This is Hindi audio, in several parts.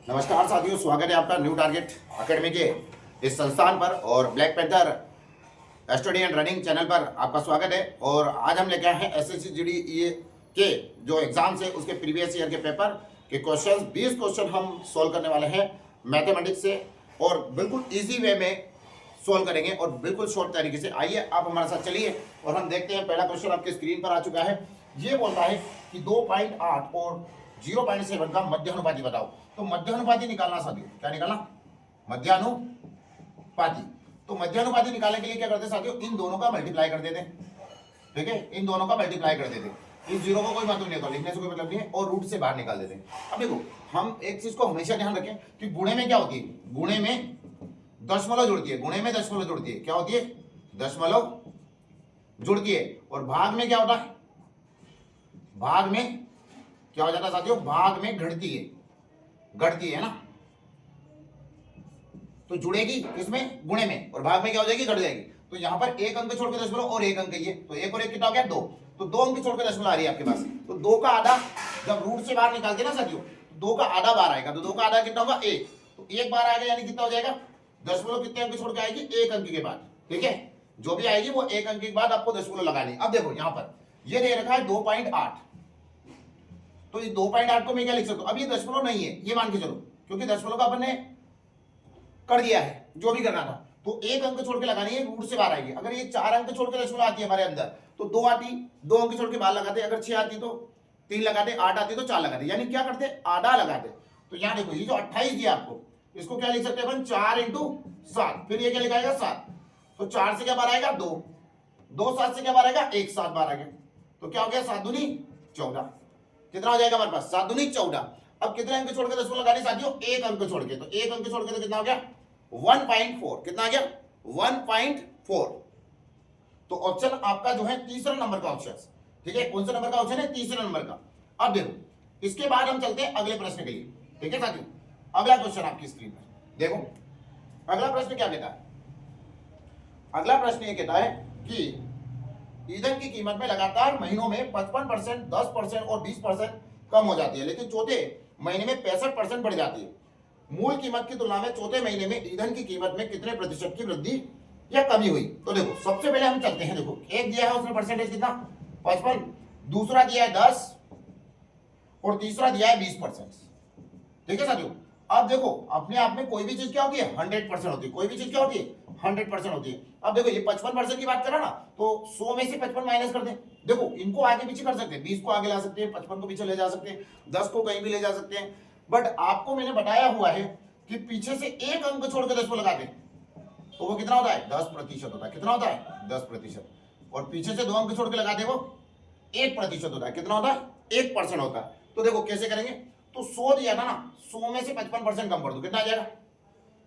नमस्कार साथियों, स्वागत है आपका न्यू टारगेट एकेडमी के इस संस्थान पर और black panther study and running channel पर आपका स्वागत है। और आज हम लेके आए हैं एसएससी जीडी के जो एग्जाम्स है उसके प्रीवियस ईयर के पेपर के क्वेश्चन 20 क्वेश्चन हम सोल्व करने वाले हैं मैथमेटिक्स से और बिल्कुल ईजी वे में सोल्व करेंगे और बिल्कुल शॉर्ट तरीके से। आइए आप हमारे साथ चलिए और हम देखते हैं। पहला क्वेश्चन आपके स्क्रीन पर आ चुका है। ये बोलता है कि 2.8 और 0.7 का मध्यानुपाती बताओ। तो मध्यानुपाती निकालना साथियों, क्या निकालना? मध्यानुपाती। तो मध्यानुपाती निकालने के लिए क्या करते हैं साथियों, इन दोनों का मल्टीप्लाई कर देते हैं। ठीक है, इन दोनों का मल्टीप्लाई कर देते हैं। इस जीरो को कोई मतलब नहीं होता, लिखने से कोई मतलब नहीं है और रूट से बाहर निकाल देते हैं। अब देखो, हम एक चीज को हमेशा ध्यान रखें कि गुणे में क्या होती है, गुणे में दशमलव जुड़ती है। गुणे में दशमलव जुड़ती है, क्या होती है? दशमलव जुड़ती है। और भाग में क्या होता है? भाग में क्या हो जाता है साथियों? भाग में घटती है, घटती है ना। तो जुड़ेगी किसमें? गुणे में। और भाग में क्या हो जाएगी? घट जाएगी। तो यहां पर एक अंक छोड़ के दशमलव और एक अंक ये, तो एक और एक कितना हो गया? 2। तो 2 अंक छोड़ के दशमलव आ रही है आपके पास। तो 2 का आधा जब रूट से बाहर निकालते ना साथियों, तो 2 का आधा बार आएगा। तो 2 का आधा कितना होगा? 1। तो 1 बार आएगा यानी कितना हो जाएगा? दशमलव कितने अंक छोड़ के आएगी? 1 अंक के बाद। ठीक है, जो भी आएगी वो 1 अंक के बाद आपको दशमलव लगानी। अब देखो यहां पर ये दे रखा है 2.8। तो इस 2.8 को मैं क्या लिख सकता हूं? अब ये दशमलव नहीं है, ये मान के चलो, क्योंकि दशमलव का अपन ने कर दिया है जो भी करना था। तो 1 अंक छोड़ के लगानी है, रूट से बाहर आएगी। अगर ये 4 अंक छोड़ के दशमलव आती है हमारे अंदर तो 2 आती, 2 अंक छोड़ के बाहर लगाते। अगर 6 आती तो 3 लगाते, 8 आती तो 4 लगाते, यानी क्या करते? आधा लगाते। तो यहां देखो, ये जो 28 दिया आपको, इसको क्या लिख सकते हैं अपन? 4 × 7। फिर ये क्या लिखाएगा? 7। तो 4 से क्या बार आएगा? 2। 2 7 से क्या बार आएगा? 1 7 बार आ गया। तो क्या हो गया? 7 दूनी 14। कितना हो जाएगा हमारे पास? 7 दूनी 14। अब कितने अंक छोड़ के दशमलव लगाने साथियों? 1 अंक छोड़ के। तो 1 अंक छोड़ के तो कितना हो गया? 1.4। कितना आ गया? 1.4। तो ऑप्शन आपका जो है तीसरा नंबर का ऑप्शन। ठीक है, कौन सा नंबर का ऑप्शन है? तीसरा नंबर का। अब देखो, इसके बाद हम चलते हैं अगले प्रश्न के लिए। ठीक है साथियों, अगला क्वेश्चन आपकी स्क्रीन पर देखो। अगला प्रश्न क्या कहता है? अगला प्रश्न ये कहता है कि ईंधन की कीमत में लगातार महीनों में 55%, 10% और 20% कम हो जाती है, लेकिन चौथे महीने में 65% बढ़ जाती है। मूल कीमत की तुलना में चौथे महीने में ईंधन की कीमत में कितने प्रतिशत की वृद्धि या कमी हुई? तो देखो, सबसे पहले हम चलते हैं। देखो, एक दिया है उसने परसेंटेज कितना? 55, दूसरा दिया है 10 और तीसरा दिया है 20%। ठीक है साथियों, अब देखो अपने आप में कोई भी चीज क्या होती है? 100% होती है। कोई भी चीज क्या होती है? 100% होती है। अब देखो, ये 55% की बात करा ना, तो 100 में से 55 माइनस कर दें। देखो, इनको आगे पीछे कर सकते हैं, 20 को आगे ला सकते हैं, 55 को पीछे ले जा सकते हैं, 10 को कहीं भी ले जा सकते हैं। बट आपको मैंने बताया हुआ है कि पीछे से एक अंक छोड़ के 10 को लगाते हैं तो वो कितना होता है? 10% होता है। कितना होता है? 10%। और पीछे से 2 अंक छोड़ के लगाते वो 1% होता है। कितना होता है? 1% होता है। तो देखो कैसे करेंगे। तो 100 दिया था ना, 100 में से 55% कम कर दो, कितना आ जाएगा?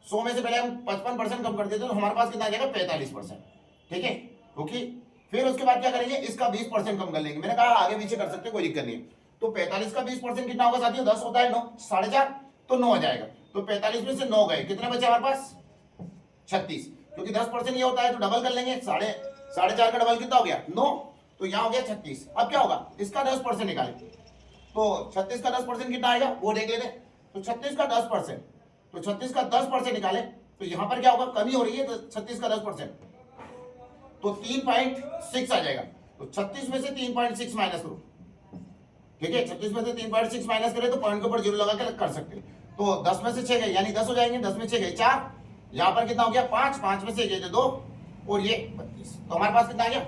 100 में से पहले हम 55% कम कर देते तो हमारे पास कितना आ जाएगा? 45%। ठीक है, ओके। फिर उसके बाद क्या करेंगे? इसका 20% कम कर लेंगे। मैंने कहा आगे पीछे कर सकते, कोई दिक्कत नहीं है। तो 45 का 20% कितना होगा साथियों? 10 होता है, 9 4.5 तो 9 आ जाएगा। तो 45 में से 9 गए, कितने बचे हमारे पास? 36। क्योंकि 10% ये होता है तो डबल कर लेंगे, 4.5 का डबल कितना हो गया? 9। तो यहाँ हो गया 36। अब क्या होगा? इसका 10% निकालें। तो 36 का 10% कितना आएगा वो देख लेते। तो 36 का 10%, तो 36 का 10% निकाले तो यहां पर क्या होगा? कमी हो रही है, तो 36 का 10% तो 3.6 आ जाएगा। तो 36 में से 3.6 माइनस करो। ठीक है, 36 में से 3.6 माइनस करें तो पॉइंट के ऊपर जीरो लगा के कर सकते हैं। तो 10 में से 6 गए यानी 10 हो जाएंगे। 10 में 6 गए 4, यहां पर कितना हो गया? 5, 5 में से गए 2 और ये 32। तो हमारे पास कितना आ गया?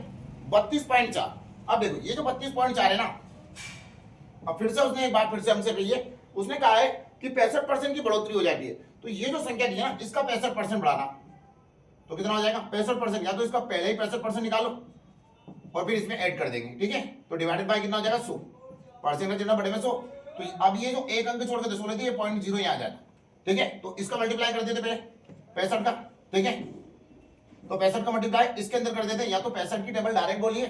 32.4। अब देखो, ये जो 32.4 है ना, अब फिर से उसने एक बात फिर से हमसे कही है। उसने कहा है कि 65% की बढ़ोतरी हो जाती है। तो ये जो संख्या दी है ना, इसका 65% बढ़ाना, तो कितना हो जाएगा? 65%। या तो इसका पहले ही 65% निकालो और फिर इसमें ऐड कर देंगे। ठीक है, तो डिवाइडेड बाय कितना हो जाएगा? 100। परसेंट का जितना बड़े में 100। तो अब ये जो एक अंक छोड़ के 10 लेते, ये 0.0 यहाँ आ जाएगा। ठीक है, तो इसका मल्टीप्लाई कर देते पहले 65 का। ठीक है, तो 65 का मल्टीप्लाई इसके अंदर कर देते। या तो 65 की टेबल डायरेक्ट बोलिए,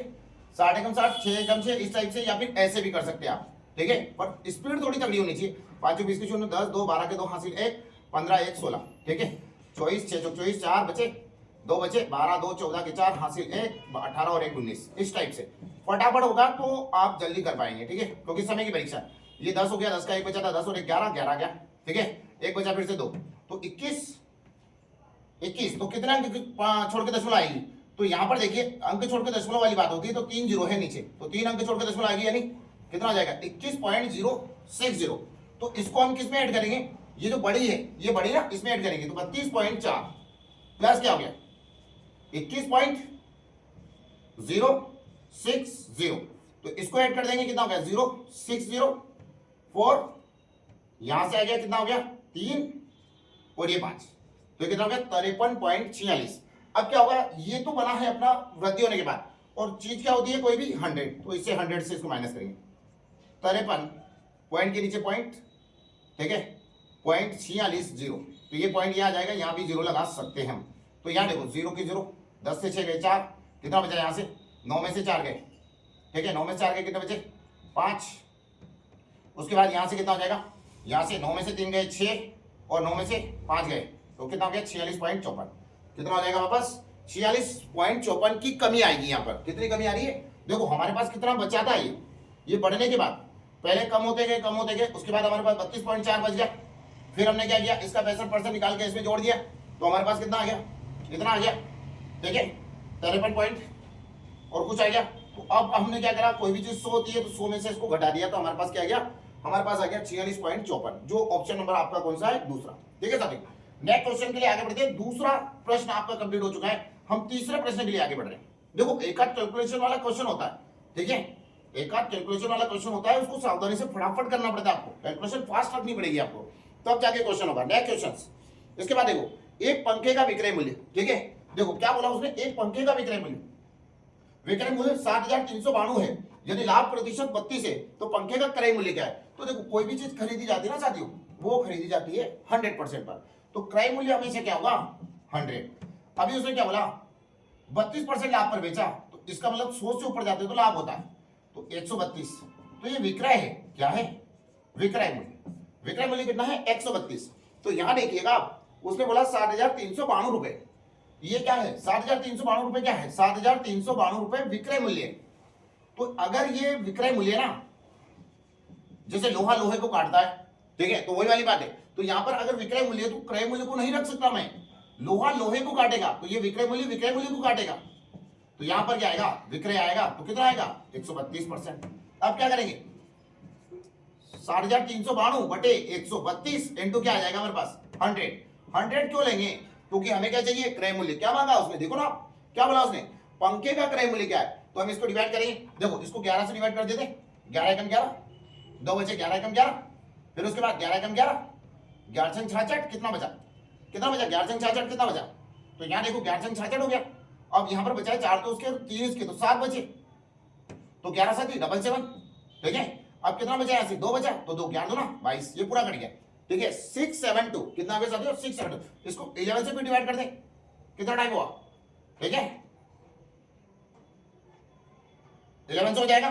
60 एकम 60, 6 एकम 6, इस टाइप से, या फिर ऐसे भी कर सकते हैं आप। ठीक है, पर स्पीड थोड़ी तगड़ी होनी चाहिए। 5 20 के 0 10, 2 12 के 2 हासिल 1, 15 1 16। ठीक है, 24 6 24, 4 बचे, 2 बचे, 12 2 14 के 4 हासिल 1, 18 और 1 19। इस टाइप से फटाफट होगा तो आप जल्दी कर पाएंगे। ठीक है, क्योंकि समय की परीक्षा। ये 10 हो गया, 10 का 1 बचा था, 10 और 1 11, 11 गया। ठीक है, एक बचा फिर से 2, तो 21 21, तो कितने अंक छोड़ के दशमलव आएगी? तो यहां पर देखिए अंक छोड़ के दशमलव वाली बात होती है, तो 3 जीरो है नीचे, तो 3 अंक छोड़ के दशमलव आएगी, यानी कितना आ जाएगा 21.060। तो इसको हम किस में ऐड करेंगे? ये जो बड़ी है, ये बड़ी ना, इसमें ऐड करेंगे तो 32.4 प्लस क्या हो गया 21.060। तो इसको ऐड कर देंगे, कितना हो गया 0604, यहां से आ गया कितना हो गया 3 और ये 5, तो कितना हो गया 53.46। अब क्या होगा, ये तो बना है अपना वृद्धि होने के बाद, और चीज क्या होती है कोई भी 100, तो इससे 100 से इसको माइनस करेंगे, 53 पॉइंट के नीचे पॉइंट, ठीक है 0.46, तो ये पॉइंट ये आ जाएगा, यहां भी जीरो लगा सकते हैं हम। तो यहां देखो 0 की 0, 10 से 6 गए 4, कितना बचा यहां से 9 में से 4 गए, ठीक है 9 में से 4 गए, कितने बचे 5। उसके बाद यहां से कितना हो जाएगा, यहां से 9 में से 3 गए 6 और 9 में से 5 गए, तो कितना हो गया 46.54, कितना हो जाएगा वापस 46.54 की कमी आएगी। यहां पर कितनी कमी आ रही है, देखो हमारे पास कितना बचा था, ये बढ़ने के बाद पहले कम होते गए, उसके बाद हमारे पास 32.4 बच गया, फिर हमने क्या किया, इसका 65% निकाल के इसमें जोड़ दिया, तो हमारे पास कितना आ गया, इतना आ गया, ठीक है 53 पॉइंट और कुछ आ गया। तो अब हमने क्या करा, कोई भी चीज 100 होती है तो 100 में से इसको घटा दिया, तो हमारे पास क्या आ गया, हमारे पास आ गया 46.54, जो ऑप्शन नंबर आपका कौन सा है, दूसरा। ठीक है साथी, नेक्स्ट क्वेश्चन के लिए आगे बढ़ते हैं। दूसरा प्रश्न आपका कंप्लीट हो चुका है, हम तीसरे प्रश्न के लिए आगे बढ़ रहे हैं। देखो एक आध कैलकुलेशन वाला क्वेश्चन होता है, ठीक है एक आध कैलकुलेशन वाला क्वेश्चन होता है, उसको सावधानी से फटाफट करना पड़ता है आपको, कैलकुलेशन फास्ट रखनी पड़ेगी आपको, तो अब जाके क्वेश्चन होगा। नेक्स्ट क्वेश्चन, इसके बाद देखो एक पंखे का विक्रय मूल्य, ठीक है देखो क्या बोला उसने, एक पंखे का विक्रय मूल्य 60,392 है, यदि लाभ प्रतिशत 32 है, तो पंखे का क्रय मूल्य क्या है। तो देखो कोई भी चीज खरीदी जाती है ना साथियों, वो खरीदी जाती है 100% पर, तो क्रय मूल्य हमेशा क्या होगा 100। अभी उसने क्या बोला 32% लाभ पर बेचा, तो इसका मतलब 100 से ऊपर जाते तो लाभ होता है, तो 132, तो ये विक्रय है, क्या है विक्रय मूल्य, विक्रय मूल्य कितना है 132। तो यहां देखिएगा आप, उसने बोला 60,392 रुपए, ये क्या है 60,392 रुपए, क्या है 60,392 रुपए विक्रय मूल्य। तो अगर ये विक्रय मूल्य ना, जैसे लोहा लोहे को काटता है, ठीक है तो वही वाली बात है, तो यहां पर अगर विक्रय मूल्य तो क्रय मूल्य को नहीं रख सकता मैं, लोहा लोहे को काटेगा, तो ये विक्रय मूल्य को काटेगा, तो यहां पर क्या आएगा विक्रय आएगा, तो कितना आएगा 132%। अब क्या करेंगे 60,392 बटे 132 इंटू क्या आ जाएगा हमारे पास 100 क्यों लेंगे, क्योंकि हमें क्या चाहिए क्रय मूल्य। क्या मांगा उसने, देखो ना क्या बोला उसने, पंखे का क्रय मूल्य क्या है, तो हम इसको डिवाइड करेंगे, देखो इसको 11 से डिवाइड कर देते, 11 एकम 11, 2 बचे 11 एकम 11, फिर उसके बाद 11 एकम 11, 11 छंग 66, कितना बचा 11 छंग 66 कितना बचा, तो यहाँ देखो 11 छंग 66 हो गया। अब यहाँ पर बचा है 4 तो उसके 3 इसके, तो 7 बचे, तो 11 7 777, ठीक है। अब कितना बचा यहाँ से 2 बचा, तो 2 11 2 ना 22, ये पूरा कट गया, ठीक है 672, कितना आ गया साथियों 672, इसको 11 से भी डिवाइड कर दे, कितना टाइम हुआ, ठीक है 11 से हो जाएगा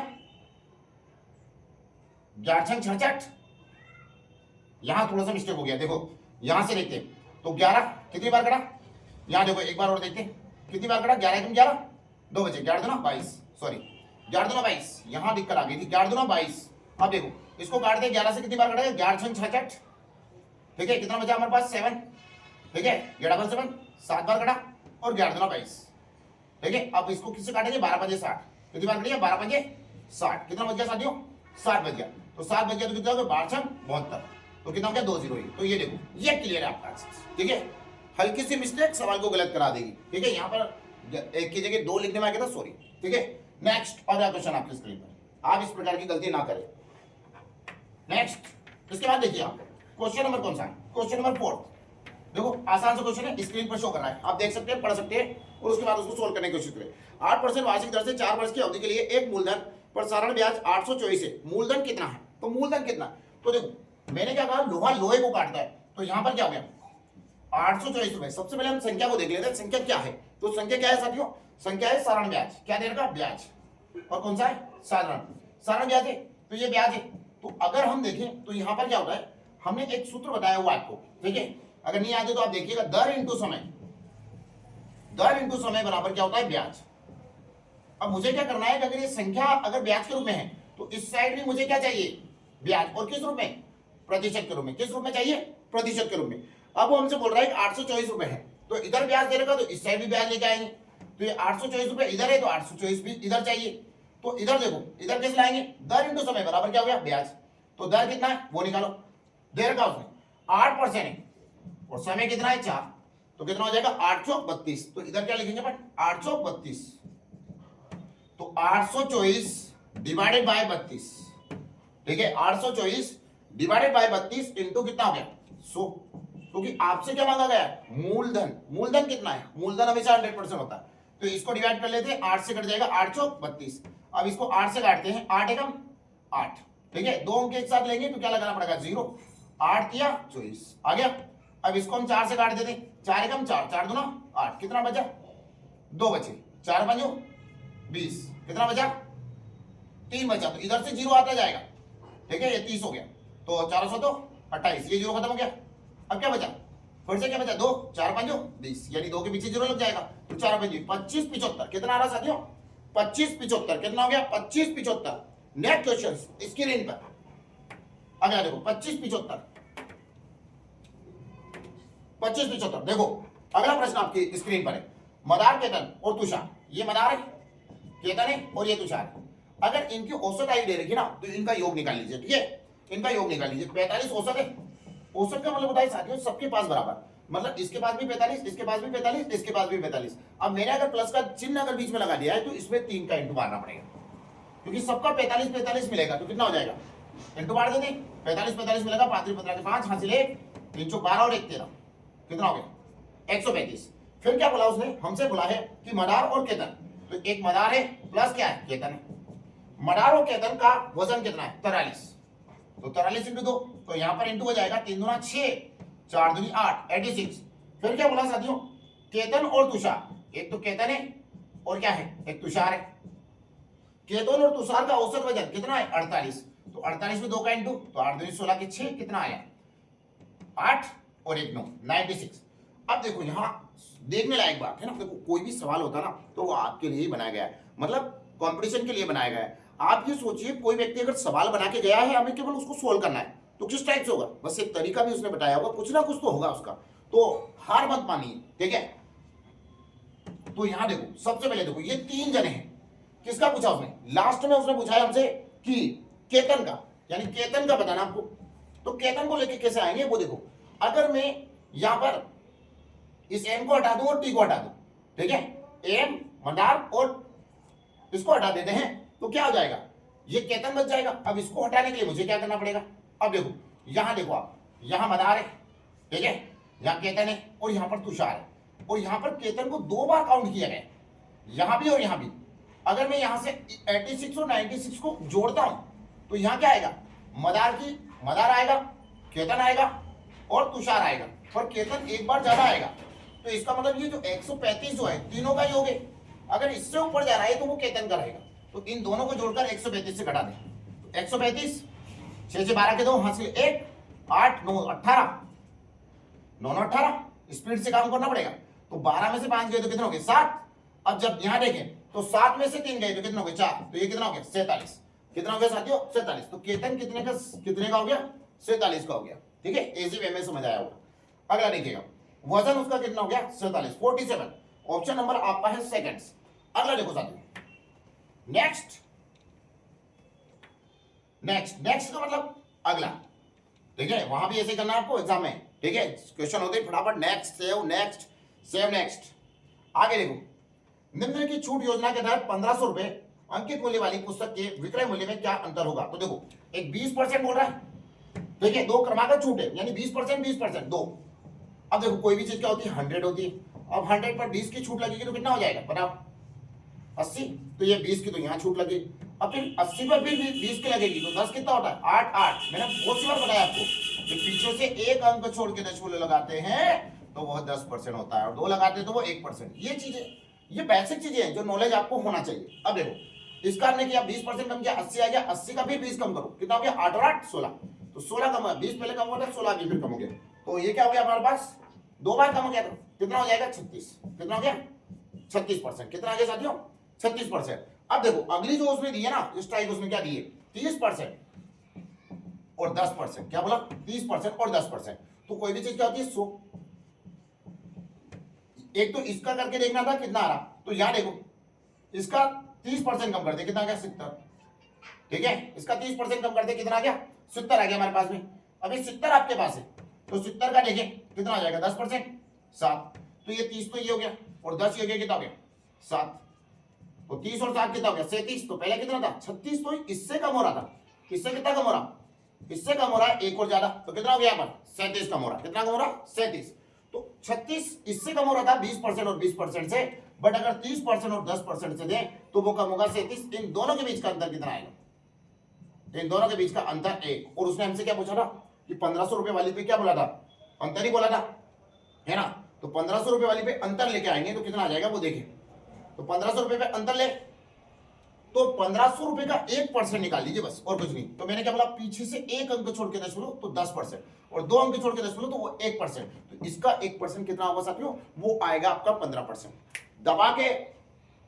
11 छंग 66, यहां थोड़ा सा मिस्टेक हो गया, देखो यहां से देखते तो 11 कितनी बार कटा, यहां देखो एक बार और देखते कितनी बार कटा, 11 एकम 11, 2 बचे 11 2 22, सॉरी 11 2 22, यहां दिक्कत आ गई थी 11 2 22। अब देखो इसको काट दे 11 से कितनी बार कटा, 11 छंग 66, ठीक है कितना बचा हमारे पास 7, ठीक है 11 7 7 बार कटा और 11 2 22, ठीक है। अब इसको किससे काटेंगे 12 5 60, कितनी बार कटी 12 5 60, कितना बच गया साथियों 60 बच गया, तो 7 बच गया तो कितना हो गया 12 छंग 72, तो कितना हो गया 2 0। तो ये देखो ये क्लियर है आपका आंसर, ठीक है हल्की सी मिस्टेक सवाल को गलत करा देगी, ठीक है यहाँ पर एक की जगह 2 लिखने में आ गया था, सॉरी, ठीक है। नेक्स्ट और क्वेश्चन आपकी स्क्रीन पर, आप इस प्रकार की गलती ना करें। नेक्स्ट इसके बाद देखिए आप क्वेश्चन नंबर कौन सा है, क्वेश्चन नंबर 4, देखो आसान सा क्वेश्चन है, स्क्रीन पर शो कर रहा है, आप देख सकते हैं पढ़ सकते हैं और उसके बाद उसको सोल्व करने की कोशिश करें। 8% वार्षिक दर से 4 वर्ष की अवधि के लिए एक मूलधन पर साधारण ब्याज 824 है, मूलधन कितना है, तो मूलधन कितना, तो देखो मैंने क्या कहा लोहा लोहे को काटता है, तो यहां पर क्या हो गया 824 रुपए। सबसे पहले हम संख्या को देख लेते हैं, संख्या क्या है, तो संख्या क्या है साथियों, संख्या है साधारण ब्याज, क्या दे रखा ब्याज, और कौन सा है साधारण ब्याज है, तो ये ब्याज है। तो अगर हम देखें तो यहां पर क्या होता है, हमने एक सूत्र बताया हुआ आपको, ठीक है अगर नहीं आते तो आप देखिएगा, दर इंटू समय बराबर क्या होता है ब्याज। अब मुझे क्या करना है कि अगर ये संख्या अगर ब्याज के रूप में है तो इस साइड में मुझे क्या चाहिए ब्याज, और किस रूप में प्रतिशत के रूप में। किस रूप में चाहिए? प्रतिशत के रूप में। अब वो हमसे बोल रहा है कि 824 रुपए है, तो इधर ब्याज दे रखा, तो इस साइड भी ब्याज लेके आएंगे। तो ये 824 रुपए इधर है, तो 824 भी इधर चाहिए। तो इधर देखो, इधर कैसे लाएंगे? दर इंटू समय बराबर क्या हो गया? ब्याज। तो दर कितना है वो निकालो, दे रखा उसने 8% है, और समय कितना है? 4। तो कितना हो जाएगा? 8 चौक 32। तो इधर क्या लिखेंगे अपन? 8 चौक 32। तो 824 डिवाइडेड बाय 32, ठीक है, 824 डिवाइडेड बाय 32 इंटू कितना हो गया? 100। क्योंकि आपसे क्या मांगा गया है? मूलधन। मूलधन कितना है? मूलधन हमेशा 100% होता है। तो इसको डिवाइड कर लेते हैं, 8 से कट जाएगा, 8 चौक 32। अब इसको 8 से काटते हैं, 8 एकम 8, ठीक है, 2 अंक एक साथ लेंगे तो क्या लगाना पड़ेगा? 0। 8 किया 24 आ गया। अब इसको हम 4 से काट देते हैं, 4 एकम 4, 4 दूना 8, कितना बचा? 2 बचे, 4 पंजो 20, कितना बचा? 3 बचा। तो इधर से 0 आता जाएगा, ठीक है, ये 30 हो गया। तो 400 तो 28, ये 0 खत्म हो गया। अब क्या बचा? फिर से क्या बचा? 2, 4 पंजो 20, यानी 2 के पीछे 0 लग जाएगा। तो 4 पंजे 25 75, कितना आ रहा साथियों? 25 75, कितना हो गया? 25 75। नेक्स्ट क्वेश्चन स्क्रीन पर अगला देखो, 25 75, 25 75। देखो अगला प्रश्न आपकी स्क्रीन पर है, मदार, केतन और तुषार। ये मदार है, केतन है और ये तुषार है। अगर इनकी औसत आयु दे रखी ना, तो इनका योग निकाल लीजिए, ठीक है, इनका योग निकाल लीजिए। 45 औसत है। औसत का मतलब बताइए साथियों, सबके पास बराबर, मतलब इसके पास भी 45, इसके पास भी 45, इसके पास भी 45। अब मैंने अगर प्लस का चिन्ह अगर बीच में लगा दिया है, तो इसमें 3 का इंटू मारना पड़ेगा, क्योंकि सबका 45 45 मिलेगा। तो कितना हो जाएगा? इंटू मार देते, 45 45 मिलेगा, 5 15 के 5 हासिल 1, 3 चौक 12 और 1 13, कितना हो गया? 135। फिर क्या बोला उसने? हमसे बोला है कि मदार और केतन, तो एक मदार है प्लस क्या है? केतन है। मदार और केतन का वजन कितना है? 43। तो 43 इंटू 2, तो यहां पर इंटू हो जाएगा, 3 दूना 6, 4 दूनी 8, 86। फिर क्या बोला साथियों? केतन और तुषार, एक तो केतन है और क्या है? एक तुषार है। केतन और तुषार का औसत वजन कितना है? 48। तो 48 में 2 का इंटू, तो 8 दूनी 16 के 6, कितना आया? 8 और 1 9, 96। अब देखो यहां देखने लायक बात है ना, देखो कोई भी सवाल होता ना, तो वो आपके लिए ही बनाया गया है, मतलब कंपटीशन के लिए बनाया गया है। आप ये सोचिए, कोई व्यक्ति अगर सवाल बना के गया है, हमें केवल उसको सोल्व करना है, तो किस टाइप से होगा? बस एक तरीका भी उसने बताया होगा, कुछ ना कुछ तो होगा उसका। तो हार मत मानिए, ठीक है। तो यहां देखो, सबसे पहले देखो, ये 3 जने हैं। किसका पूछा उसने? लास्ट में उसने पूछा है हमसे कि केतन का, यानी केतन का बताना आपको। तो केतन को लेके कैसे आएंगे वो देखो। अगर मैं यहां पर इस एम को हटा दूं और टी को हटा दूं, ठीक है, एम मदार और इसको हटा देते हैं, तो क्या हो जाएगा? ये केतन बच जाएगा। अब इसको हटाने के लिए मुझे क्या करना पड़ेगा? अब देखो, यहां देखो आप, यहां मदार है, ठीक है, यहां केतन है और यहां पर तुषार है, और यहां पर केतन को 2 बार काउंट किया गया, यहां भी और यहां भी। अगर मैं यहां से 86 और 96 को जोड़ता हूं, तो यहां क्या आएगा? मदार आएगा, केतन आएगा और तुषार आएगा, और केतन एक बार ज्यादा आएगा। तो इसका मतलब ये जो 135 जो है, तीनों का योग है। अगर इससे ऊपर जा रहा है तो वो केतन का रहेगा। तो इन दोनों को जोड़कर 135 से घटा दें। 135, 6 से 12 के 2 हासिल 1, 8 9 18, 9 9 18, स्पीड से काम करना पड़ेगा। तो 12 में से 5 गए तो कितने हो गए? 7। अब जब यहां देखें तो 7 में से 3 गए तो कितने हो गए? 4। तो ये कितना हो गया? 47। कितना हो गया साथियों? 47। तो केतन कितने का हो गया? 47 का हो गया, ठीक है, इजी वे में समझ आया होगा। अगला देखिएगा, वजन उसका कितना हो गया? 47, 47। ऑप्शन नंबर आपका है सेकंड्स। अगला देखो साथियों, नेक्स्ट का मतलब अगला, ठीक है, वहां भी ऐसे करना है आपको एग्जाम में, ठीक है, क्वेश्चन होते फटाफट नेक्स्ट। आगे देखो, निम्नलिखित छूट योजना के तहत 1500 रुपए अंकित मूल्य वाली पुस्तक के विक्रय मूल्य में क्या अंतर होगा? तो देखो, एक 20% बोल रहा है, ठीक है, 2 क्रमागत छूट है, यानी 20% 2। अब देखो, कोई भी चीज क्या होती है? 100 होती है। अब 100 पर 20 की छूट लगेगी तो कितना हो जाएगा? पता 80। तो ये 20 की तो यहाँ छूट लगी। अब फिर 80 पर फिर 20 की लगेगी तो 10 कितना होता है? 8 8। मैंने बहुत सी बार बताया आपको कि पीछे से एक अंक छोड़ के दशमलव लगाते हैं तो वह 10% होता है, और 2 लगाते हैं तो वो 1%। ये चीजें, ये बेसिक चीजें हैं जो नॉलेज आपको होना चाहिए। अब देखो, इसका हमने किया 20% कम किया, 80 आ गया, 80 का फिर 20 कम करो, कितना हो गया? 8 और 8 16। तो 16 कम हुआ, 20 पहले कम हुआ था, 16 आगे फिर कम हो गया। तो ये क्या हो गया हमारे पास? 2 बार कम हो गया, तो कितना हो जाएगा? 36। कितना हो गया? 36%। कितना आ गया साथियों? 36%। अब देखो, अगली जो उसने दी है ना स्ट्राइक, उसने क्या दी है? 30%। और 10%। क्या बोला? 30% और 10%। तो कोई भी चीज क्या होती है 100। एक तो इसका करके देखना था कितना आ रहा, तो यहां देखो इसका 30% कम कर दे, कितना आ गया 70। ठीक है, इसका 30% कम कर दे, कितना आ गया 70 आ गया हमारे पास में। अभी 70 आपके पास है, तो 70 का देखें कितना आ जाएगा 10%, 7। तो ये 30 तो ये हो गया और 10 ये हो गया, कितना हो गया 7। तो 30 और 7 कितना हो गया 37। तो पहले कितना था 36, तो इससे कम हो रहा था। इससे कितना कम हो रहा? इससे कम हो रहा है एक और ज्यादा, तो कितना हो गया यहाँ पर 37 कम हो रहा है। कितना कम हो रहा? 37। तो 36 इससे कम हो रहा था 20% और 20% से, बट अगर 30% और 10% से दें तो वो कम होगा 37। इन दोनों के बीच का अंतर कितना आएगा? इन दोनों के बीच का अंतर 1। और उसने हमसे क्या पूछा था कि 1500 रुपए वाली पे क्या बोला था? अंतर ही बोला था, है ना। तो 1500 रुपए वाली पे अंतर लेके आएंगे तो कितना आ जाएगा वो देखें। तो 1500 रुपए पे अंतर ले, तो 1500 रुपए का 1% निकाल लीजिए बस, और कुछ नहीं। तो मैंने क्या बोला, पीछे से एक अंक छोड़ के 10 लो तो 10%, और 2 अंक छोड़ के 10 लो तो वो 1%। तो इसका 1% कितना होगा साथियों? वो आएगा आपका 15%। दबा के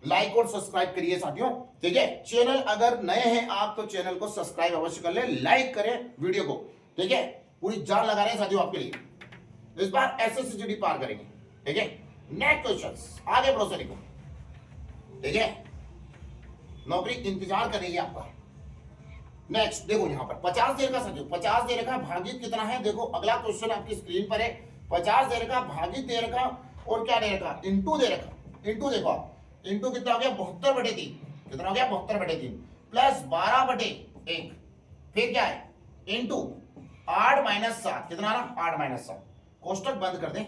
लाइक और सब्सक्राइब करिए साथियों, ठीक है। चैनल अगर नए हैं आप तो चैनल को सब्सक्राइब अवश्य कर ले, लाइक करें वीडियो को, ठीक है। पूरी जान लगा रहे हैं साथियों आपके लिए। इस बार एसएससीजीडी पार करेंगे, ठीक है। नेक्स्ट क्वेश्चन आगे बढ़ो सर को, ठीक है। नौकरी इंतजार कर रही है आपका। नेक्स्ट देखो यहां पर 50 दे रखा साथियों, 50 दे रखा, भागित कितना है देखो। अगला क्वेश्चन आपकी स्क्रीन पर है। 50 दे रखा, भागित दे रखा, और क्या दे रखा? इंटू दे रखा। इंटू देखो आप, इंटू कितना हो गया 72/3। कितना हो गया 72/3 प्लस 12/1। फिर क्या है इंटू 8-7। कितना आ रहा? 8-7। कोष्टक बंद कर दें,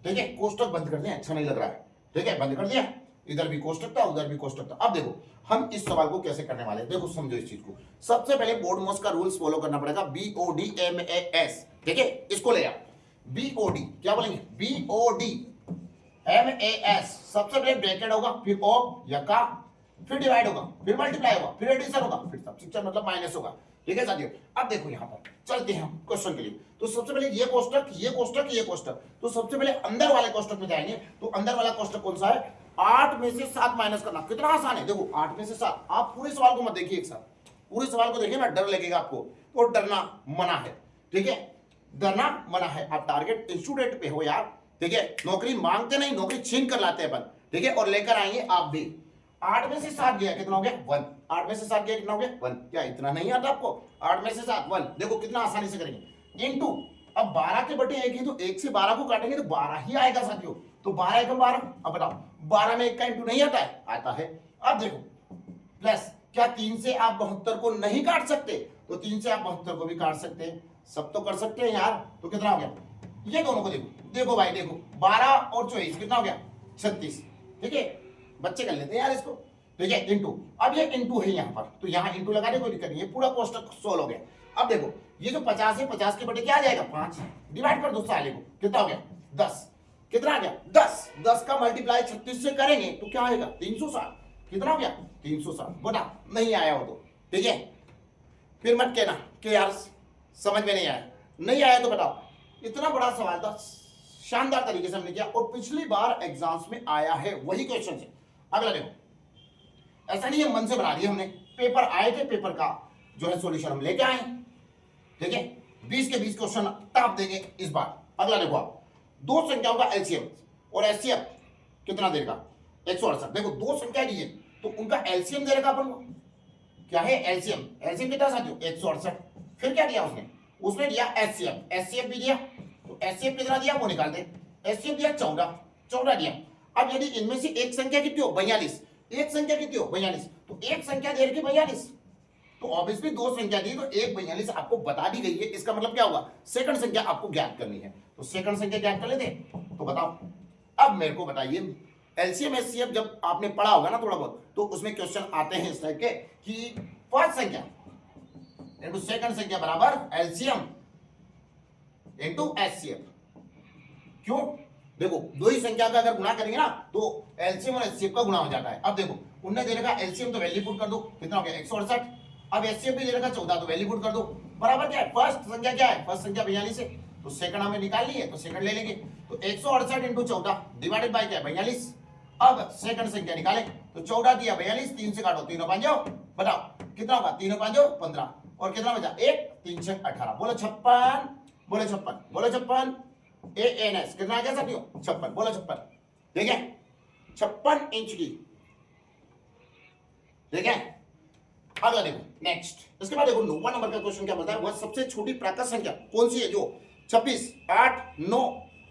ठीक है। कोष्टक बंद कर दें, अच्छा नहीं लग रहा है, ठीक है। बंद कर दिया, इधर भी कोष्टक था उधर भी कोष्टक था। अब देखो हम इस सवाल को कैसे करने वाले हैं, देखो समझो इस चीज को। सबसे पहले बोर्ड का रूल्स फॉलो करना पड़ेगा, BODMAS, ठीक है। इसको ले आओ, BOD क्या बोलेंगे? BODMAS। सबसे पहले ब्रैकेट होगा, फिर ऑफ या का, फिर डिवाइड होगा, फिर मल्टीप्लाई होगा, फिर एडिशन होगा, फिर सब्ट्रैक्शन मतलब माइनस होगा, ठीक है साथियों। अब देखो यहां पर चलते हैं हम क्वेश्चन के लिए। तो सबसे पहले ये कोष्टक, ये कोष्टक, ये कोष्टक। तो सबसे पहले अंदर वाले कोष्टक में जाएंगे। तो अंदर वाला कोष्टक कौन सा है? 8 में से 7 माइनस करना। कितना आसान है देखो, 8 में से 7। आप पूरे सवाल को मत देखिए एक साथ, पूरे सवाल को देखिए ना, डर लगेगा आपको, तो डरना मना है, ठीक है। डरना मना है। आप टारगेट स्टूडेंट पे हो यार, ठीक है। नौकरी मांगते नहीं, नौकरी छीन कर लाते हैं अपन, ठीक है। और लेकर आएंगे आप भी। 8 में से 7 गया, कितना हो गया 1। 8 में से 7 गया, कितना हो गया 1। क्या इतना नहीं आता आपको? 8 में से 7 1। देखो कितना आसानी से करेंगे। इनटू अब 12 के बटे 1 है, तो 1 से 12 को काटेंगे तो 12 ही आएगा साथियों। तो 12 एकम 12। अब बताओ 12 में 1 का इंटू नहीं आता है? आता है। अब देखो प्लस, क्या 3 से आप 72 को नहीं काट सकते? तो 3 से आप 72 को भी काट सकते हैं, सब तो कर सकते हैं यार। तो कितना हो गया? ये दोनों को देखो, देखो भाई देखो, 12 और 24 कितना हो गया 36, ठीक है। बच्चे कर लेते हैं यार इसको, ठीक है। इंटू, अब ये इंटू है यहाँ पर, तो यहाँ इंटू लगा दे, कोई दिक्कत नहीं है, पूरा कोष्टक सोल्व हो गया। अब देखो ये जो 50 है, 50 के बटे क्या आ जाएगा 5। डिवाइड कर दो साले को, कितना हो गया 10। कितना आ गया 10। 10 का मल्टीप्लाई 36 से करेंगे तो क्या आएगा 360। कितना हो गया 360। बोला नहीं आया हो तो, ठीक है। फिर मत कहना कि यार समझ में नहीं आया। नहीं आया तो बताओ, इतना बड़ा सवाल था, शानदार तरीके से हमने किया, और पिछली बार एग्जाम्स में आया है वही क्वेश्चन से। अगला देखो, ऐसा नहीं है मन से बना दिया हमने, पेपर आए थे, पेपर का जो है सॉल्यूशन हम लेके आए, ठीक है। 20 के 20 क्वेश्चन टॉप देंगे इस बार। अगला देखो आप, दो संख्याओं का एलसीएम और एचसीएफ कितना देगा 168। देखो दो संख्या दी है तो उनका एलसीएम दे रखा अपन को, क्या है एलसीएम। एलसीएम कितना साथियों 168। फिर क्या दिया उसने? उसने दिया एचसीएफ, एचसीएफ भी दिया, तो एचसीएफ कितना दिया वो निकाल दे। एचसीएफ दिया 14 दिया। अब यदि इनमें से एक संख्या कितनी हो 42, एक संख्या कितनी हो 42, तो एक संख्या दे रखी 42, तो ऑब्वियसली दो संख्या दी तो एक 42 आपको बता दी गई है। इसका मतलब क्या होगा, सेकंड संख्या आपको ज्ञात करनी है। तो सेकंड संख्या ज्ञात कर लेते, तो बताओ। अब मेरे को बताइए, एलसीएम एचसीएफ जब आपने पढ़ा होगा ना थोड़ा बहुत, तो उसमें क्वेश्चन आते हैं इस टाइप के कि फर्स्ट संख्या इनटू सेकंड संख्या बराबर एलसीएम इनटू एचसीएफ। क्यों? देखो दो ही संख्या का अगर गुणा करेंगे ना तो एलसीएम और एचसीएफ का गुणा हो जाता है। अब देखो उनने दे रखा एलसीएम तो वैल्यू पुट कर दो, कितना हो गया 168। अब एचसीएफ भी दे रखा 14, तो वैल्यू पुट कर दो। बराबर क्या है, फर्स्ट संख्या क्या है, फर्स्ट संख्या 42 है, तो सेकंड हमें निकालनी है, तो सेकंड ले लेंगे। तो 168 इंटू 14 डिवाइडेड बाय क्या है 42। अब सेकंड संख्या निकाले तो 14 दिया 42, 3 से काटो 3 5 बताओ कितना होगा 3 5 15। और कितना बचा 1 3 6 18, बोलो 56, बोलो 56, बोलो 56, ANS कितना आ गया साथियों 56, बोलो 56, ठीक है 56 इंच की, ठीक है। अगला देखो नेक्स्ट, इसके बाद देखो 9वां नंबर का क्वेश्चन क्या बोलता है, वह सबसे छोटी प्राकृत संख्या कौन सी है जो 26 8 9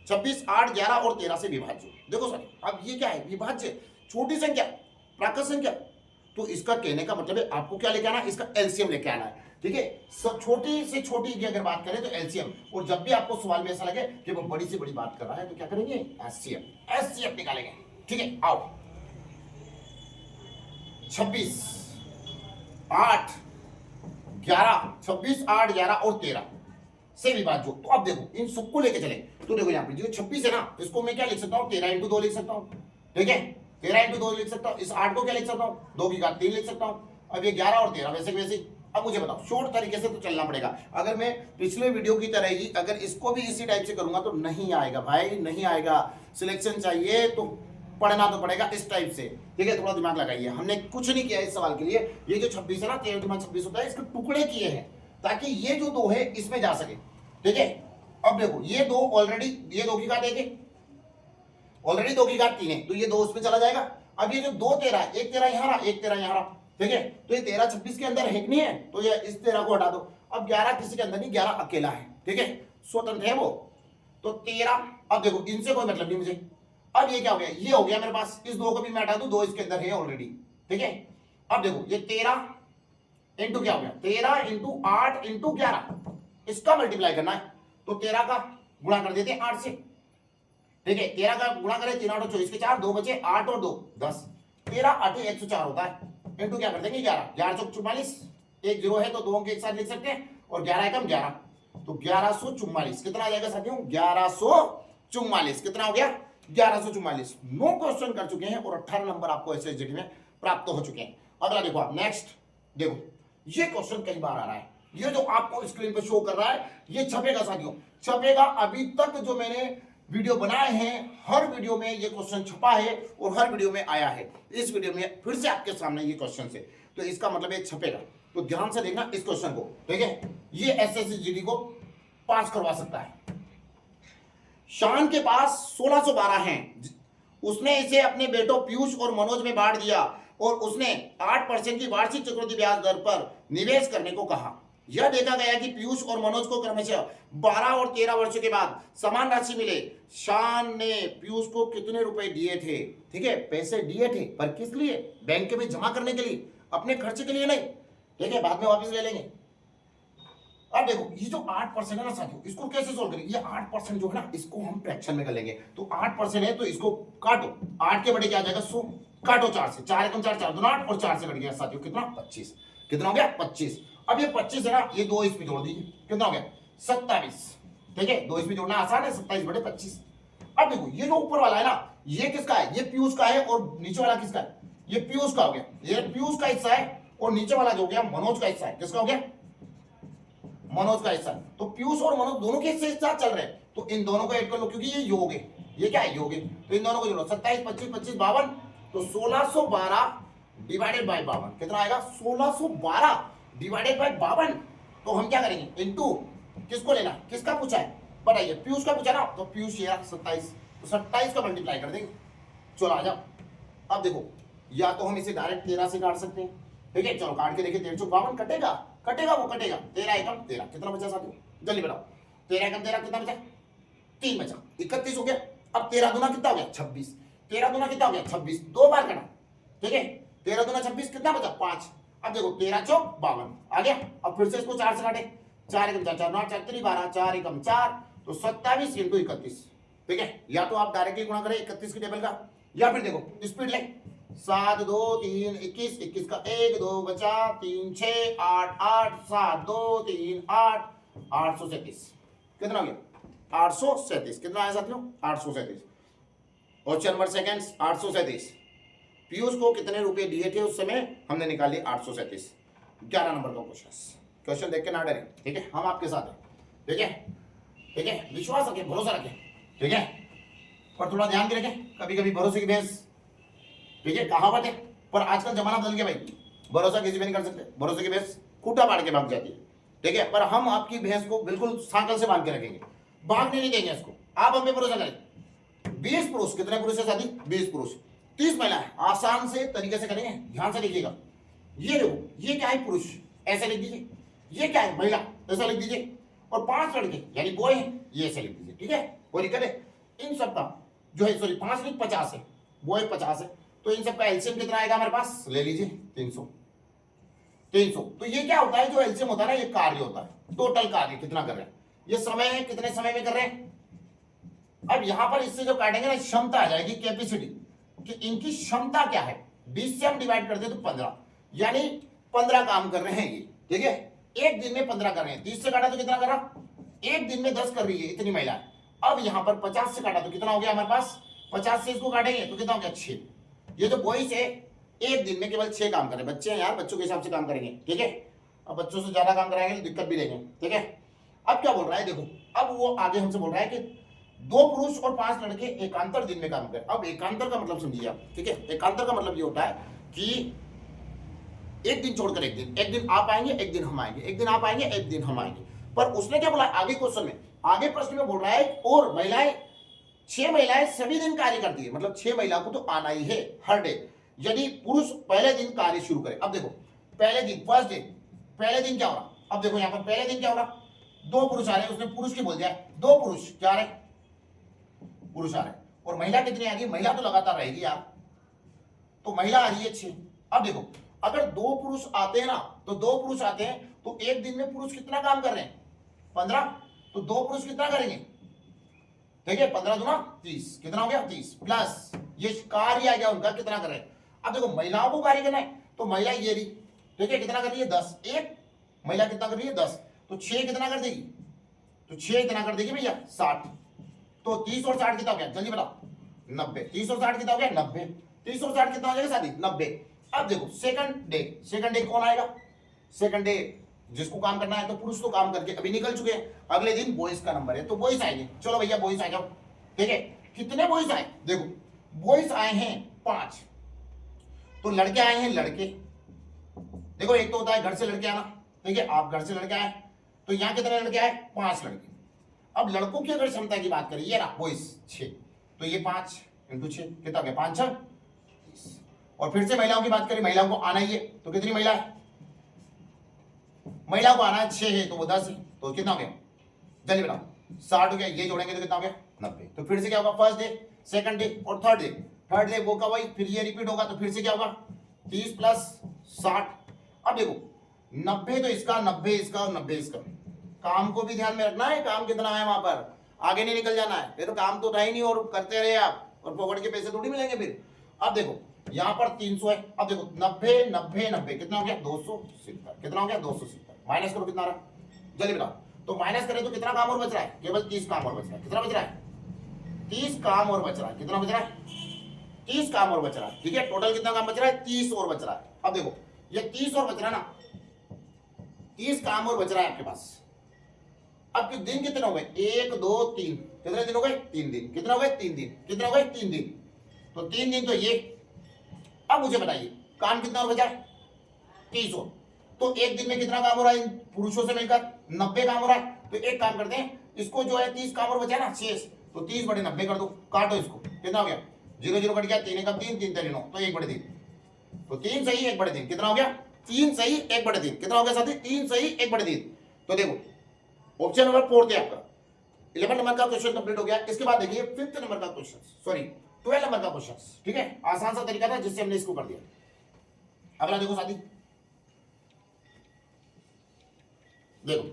26 8 11 और 13 से विभाज्य। देखो सर अब ये क्या है विभाज्य छोटी संख्या प्राकृत संख्या, तो इसका कहने का मतलब है आपको क्या लेके आना है, इसका एलसीएम लेके आना है, ठीक है। छोटी से छोटी की अगर बात करें तो एलसीएम, और जब भी आपको सवाल में ऐसा लगे कि वो बड़ी से बड़ी बात कर रहा है तो क्या करेंगे एचसीएफ निकालेंगे, ठीक है। आओ 26 8 11 26 8 11 और 13 से विभाज्य। तो अब देखो इन सबको लेके चले, तो देखो यहाँ पे जो 26 है ना इसको मैं क्या लिख सकता हूँ 13 × 2 लिख सकता हूँ, ठीक है 13 × 2 लिख सकता हूँ। इस 8 को क्या लिख सकता हूँ 2 की घात 3 लिख सकता हूँ। अब ये 11 और 13 वैसे वैसे। अब मुझे बताओ शॉर्ट तरीके से तो चलना पड़ेगा, अगर मैं पिछले वीडियो की तरह ही अगर इसको भी इसी टाइप से करूंगा तो नहीं आएगा भाई, नहीं आएगा। सिलेक्शन चाहिए तो पढ़ना तो पड़ेगा इस टाइप से, ठीक है। थोड़ा दिमाग लगाइए, हमने कुछ नहीं किया इस सवाल के लिए। ये जो 26 है ना 13 × 26 होता है, इसके टुकड़े किए हैं ताकि ये जो 2 है इसमें जा सके, ठीक है। अब देखो ये 2 ऑलरेडी, ये 2 की घात 1 है, ऑलरेडी 2 की घात 3 है, तो ये 2 उसमें चला जाएगा। अब ये जो 2 13 है, एक 13 यहाँ रहा, एक 13 यहाँ रहा, ठीक है। तो ये 13 26 के अंदर है कि नहीं है, तो ये इस 13 को हटा दो। अब 11 किसी के अंदर नहीं, 11 अकेला है, ठीक है, स्वतंत्र है वो। तो 13, अब देखो इनसे कोई मतलब नहीं मुझे। अब ये क्या हो गया, ये हो गया मेरे पास, इस 2 को भी मैं हटा दूं, 2 इसके अंदर है ऑलरेडी, ठीक है। अब देखो ये 13 इंटू क्या हो गया 13 इंटू 8 इंटू 11, इसका मल्टीप्लाई करना है, तो 13 का गुणा कर देते हैं 8 से, ठीक है। 13 का गुणा करें 3 8 24 के 4, 2 बचे 8 और 2 10, 13 8 104 होता है, इंटू क्या कर देंगे 11, 11 चौक 44, एक 0 है तो 2 अंक एक साथ लिख सकते हैं, और 11 एकम 11, तो 1144 कितना आ जाएगा साथियों 1144, कितना हो गया 1144। 9 क्वेश्चन कर चुके हैं और 18 नंबर आपको एसएसजीडी में प्राप्त हो चुके हैं। अगला देखो आप नेक्स्ट, देखो ये क्वेश्चन कई बार आ रहा है, ये जो आपको स्क्रीन पे शो कर रहा है ये छपेगा साथियों, छपेगा। अभी तक जो मैंने वीडियो बनाए हैं हर वीडियो में ये क्वेश्चन छपा है और हर वीडियो में आया है। इस वीडियो में फिर से आपके सामने ये क्वेश्चन है, तो इसका मतलब ये छपेगा, तो ध्यान से देखना इस क्वेश्चन को, ठीक है। ये एसएसजीडी को पास करवा सकता है। शान के पास 1612 हैं, उसने इसे अपने बेटों पीयूष और मनोज में बांट दिया और उसने 8% की वार्षिक चक्रवृद्धि ब्याज दर पर निवेश करने को कहा। यह देखा गया कि पीयूष और मनोज को क्रमशः 12 और 13 वर्षों के बाद समान राशि मिले। शान ने पीयूष को कितने रुपए दिए थे, ठीक है, पैसे दिए थे, पर किस लिए, बैंक में जमा करने के लिए, अपने खर्चे के लिए नहीं, ठीक है, बाद में वापस ले लेंगे। अब देखो ये जो 8% है ना साथियों, इसको कैसे सोल्व करेंगे, ये 8% जो है ना इसको हम फ्रैक्शन में कर लेंगे। तो 8% है तो इसको काटो, 8 के बड़े क्या आ जाएगा 100, काटो 4 से, 4 एकम 4 4 दूना 8 और 4 से कट गया साथियों कितना 25, कितना हो गया 25। अब ये 25 है ना, ये 2 इसमें जोड़ दीजिए, कितना हो गया 27, ठीक है, 2 इसमें जोड़ना आसान है, 27/25। अब देखो ये जो ऊपर वाला है ना ये किसका है, ये पीयूष का है, और नीचे वाला किसका है, ये पीयूष का हो गया, ये पीयूष का हिस्सा है, और नीचे वाला जो हो गया मनोज का हिस्सा है, किसका हो गया मनोज का हिस्सा। तो पीयूष और मनोज दोनों के हिस्से साथ चल रहे हैं, तो इन दोनों को ऐड कर लो क्योंकि ये योग है, ये क्या है योग है, तो इन दोनों को जोड़ो 27 25 25 52, तो 1612 डिवाइडेड बाय 52 कितना आएगा 1612 डिवाइडेड बाय 52। तो हम क्या करेंगे इनटू किसको लेना, किसका पूछा है बताइए, पीयूष का पूछा ना, तो पीयूष ये 27, तो 27 का मल्टीप्लाई कर देंगे। चलो आ जाओ, अब देखो या तो हम इसे डायरेक्ट 13 से काट सकते हैं, ठीक है, चलो काट के देखिए 13 चौक 52 कटेगा, कटेगा वो कटेगा, 13 एकम 13 कितना बचा साथियों जल्दी बताओ, 13 एकम 13 कितना बचा 3 बचा, 31 हो गया। अब 13 दूना कितना हो गया 26, 13 दूना कितना हो गया 26, 2 बार करना, ठीक है, 13 दूना 26 कितना बचा 5। अब देखो 13 चौक 52 आ गया। अब फिर से इसको 4 से काटे, 4 एकम 4 4 9 4 3 12, 4 एकम 4, तो 27 इंटू 31, ठीक है। या तो आप डायरेक्टली गुणा करें 31 की टेबल का, या फिर देखो स्पीड ले 7 2 3 21, 21 का 1 2 बचा, 3 6 8 8 7 2 3 8 837 कितना हो गया 837, कितना आया साथियों 837। Option number second 837। पीयूष को कितने रुपए दिए थे उस समय, हमने निकाली 837। 11 नंबर का क्वेश्चन देख के ना डरे, ठीक है, हम आपके साथ हैं, ठीक है, ठीक है, विश्वास रखें, भरोसा रखें, ठीक है, पर थोड़ा ध्यान भी रखें, कभी कभी भरोसे की भैंस, ठीक है, कहावत है, पर आजकल जमाना बदल गया भाई, भरोसा किसी पे नहीं कर सकते, भरोसे की भैंस खूटा पाड़ के भाग जाती है, ठीक है। पर हम आपकी भैंस को बिल्कुल सांकल से बांध के रखेंगे, भागने नहीं देंगे इसको। आप हम पे भरोसा करें। 20 पुरुष, कितने पुरुष है साथी? 20 पुरुष, 30 महिलाएं। आसान से तरीके से करेंगे, ध्यान से लिखिएगा। ये देखो, ये क्या है? पुरुष, ऐसे लिख दीजिए। ये क्या है? महिला, ऐसा लिख दीजिए। और 5 लड़के यानी बॉय है, ये ऐसे लिख दीजिए, ठीक है। कोई दिक्कत है? इन सबका जो है, सॉरी 5 नहीं 50 है, बॉय 50 है, तो इन सबका एलसीएम कितना आएगा हमारे पास? ले लीजिए 300। 300 तो ये क्या होता है? जो एलसीएम होता है ना, ये कार्य होता है, टोटल कार्य कितना कर रहे हैं। ये समय है, कितने समय में कर रहे हैं। अब यहां पर इससे जो काटेंगे ना, क्षमता आ जाएगी, कैपेसिटी, कि इनकी क्षमता क्या है। 20 से हम डिवाइड करते हैं तो 15, यानी 15 काम कर रहे हैं ये, ठीक है। एक दिन में 15 कर रहे हैं। 30 से काटा तो कितना करा? एक दिन में 10 कर रही है इतनी महिला। अब यहां पर 50 से काटा तो कितना हो गया हमारे पास? 50 से इसको काटेंगे तो कितना हो गया? 6। ये जो बॉयज है एक दिन में केवल 6 काम कर रहे हैं। बच्चे हैं यार, बच्चों के हिसाब से काम करेंगे, ठीक है। अब बच्चों से ज्यादा काम कराएंगे तो दिक्कत भी देंगे, ठीक है। अब क्या बोल रहा है देखो, अब वो आगे हमसे बोल रहा है कि 2 पुरुष और 5 लड़के एकांतर दिन में काम करें। अब एकांतर का मतलब समझिए आप, ठीक है। एकांतर का मतलब ये होता है कि एक दिन छोड़कर एक दिन आप आएंगे, एक दिन हम आएंगे, एक दिन आप आएंगे, एक दिन हम आएंगे। पर उसने क्या बोला आगे क्वेश्चन में, आगे प्रश्न में बोल रहा है और महिलाएं, 6 महिलाएं सभी दिन कार्य करती है, मतलब 6 महिलाओं को तो आना ही है हर डे। यदि पुरुष पहले दिन कार्य शुरू करे, अब देखो पहले दिन, फर्स्ट डे, पहले दिन क्या हो रहा? अब देखो यहां पर पहले दिन क्या हो रहा? 2 पुरुष आ रहे हैं, उसने पुरुष की बोल दिया, 2 पुरुष क्या आ रहे? पुरुष आ रहे। और महिला कितनी आ गई? महिला तो लगातार रहेगी यार, तो महिला आ रही है 6। अब देखो अगर 2 पुरुष आते हैं ना, तो 2 पुरुष आते हैं तो एक दिन में पुरुष कितना काम कर रहे हैं? 15। तो 2 पुरुष कितना करेंगे? ठीक है, 15 दूना 30, कितना हो गया? 30 प्लस ये कार्य आ गया उनका, कितना कर रहे हैं। अब देखो महिलाओं को कार्य करना है, तो महिला ये रही, ठीक है, कितना कर रही है? 10। एक महिला कितना कर रही है? 10। तो 6 कितना कर देगी? तो 6 कितना कर देगी भैया? 60। तो 30 और 60 कितना हो गया? जल्दी बताओ। 90। 30 और 60 कितना हो गया? 90। 30 और 60 कितना हो जाएगा साथी? 90। अब देखो सेकंड डे कौन आएगा? सेकंड डे जिसको काम करना है, तो पुरुष तो काम करके अभी निकल चुके हैं, अगले दिन बॉयज का नंबर है, तो बॉयज आएंगे। चलो भैया बॉयज आ जाओ, ठीक है। कितने बॉयज आए? देखो बॉयज आए हैं 5, तो लड़के आए हैं लड़के। देखो एक तो होता है घर से लड़के आना, ठीक है, आप घर से लड़के आए, तो यहां कितने लड़के आए? 5 लड़के। अब लड़कों की अगर क्षमता की बात करें, ये ना बॉयज 6, तो ये 5 × 6 कितना हो गया? 5 6 30। और फिर से महिलाओं की बात करें, महिलाओं को आना ही है, तो कितनी महिला है? महिलाओं को आना है 6 है, तो वो 10 है, तो कितना हो गया? जल्दी बताओ। 60 हो गया, ये जोड़ेंगे तो कितना हो गया? 90। तो फिर से क्या होगा? फर्स्ट डे, सेकंड डे और थर्ड डे। थर्ड डे वो का वही, फिर ये रिपीट होगा, तो फिर से क्या होगा? 30 + 60। अब देखो 90 तो इसका, 90 इसका और 90 इसका। काम को भी ध्यान में रखना है, काम कितना है वहां पर, आगे नहीं निकल जाना है। ये तो काम तो था ही नहीं और करते रहे आप, और पकड़ के पैसे थोड़ी मिलेंगे फिर। अब देखो यहां पर 300 है, अब देखो 90 90 90 कितना हो गया? 270। कितना हो गया? 270। माइनस करो, कितना रहा? जल्दी बताओ। तो माइनस करें तो कितना काम और बच रहा है? केवल 30 काम और बच रहा है। कितना बच रहा है? 30 काम और बच रहा है। कितना बच रहा है? 30 काम और बच रहा है, ठीक है। टोटल कितना काम बच रहा है? 30 और बच रहा है। अब देखो ये 30 और बच रहा है ना, 30 काम और बच रहा है आपके पास। अब के दिन कितने हो गए? 1 2 3, कितने दिन हो गए? 3 दिन। कितना हो गए? 3 दिन। कितना हो गए? 3 दिन। तो 3 दिन तो ये। अब मुझे बताइए काम कितना और बचा है? 30 और। तो एक दिन में कितना काम हो रहा है इन पुरुषों से मिलकर? 90 काम हो रहा है। तो एक काम करते हैं, इसको जो है 30 काम और बचा ना शेष, तो 30 बटे 90 कर दो, काटो इसको, कितना हो गया? 0 0 कट गया, 3 1 3 3 3 9, तो 1 बटे 3। तो 3 सही 1 बटे 3, कितना हो गया? 3 सही 1 बटे 3, कितना हो गया साथी? 3 सही 1 बटे 3। तो देखो ऑप्शन नंबर 4 थे आपका, 11 नंबर का क्वेश्चन कंप्लीट हो गया। इसके बाद देखिए 5th नंबर का क्वेश्चन, सॉरी 12 नंबर का क्वेश्चन, ठीक है। आसान सा तरीका था जिससे हमने इसको कर दिया। अगला देखो साथी, देखो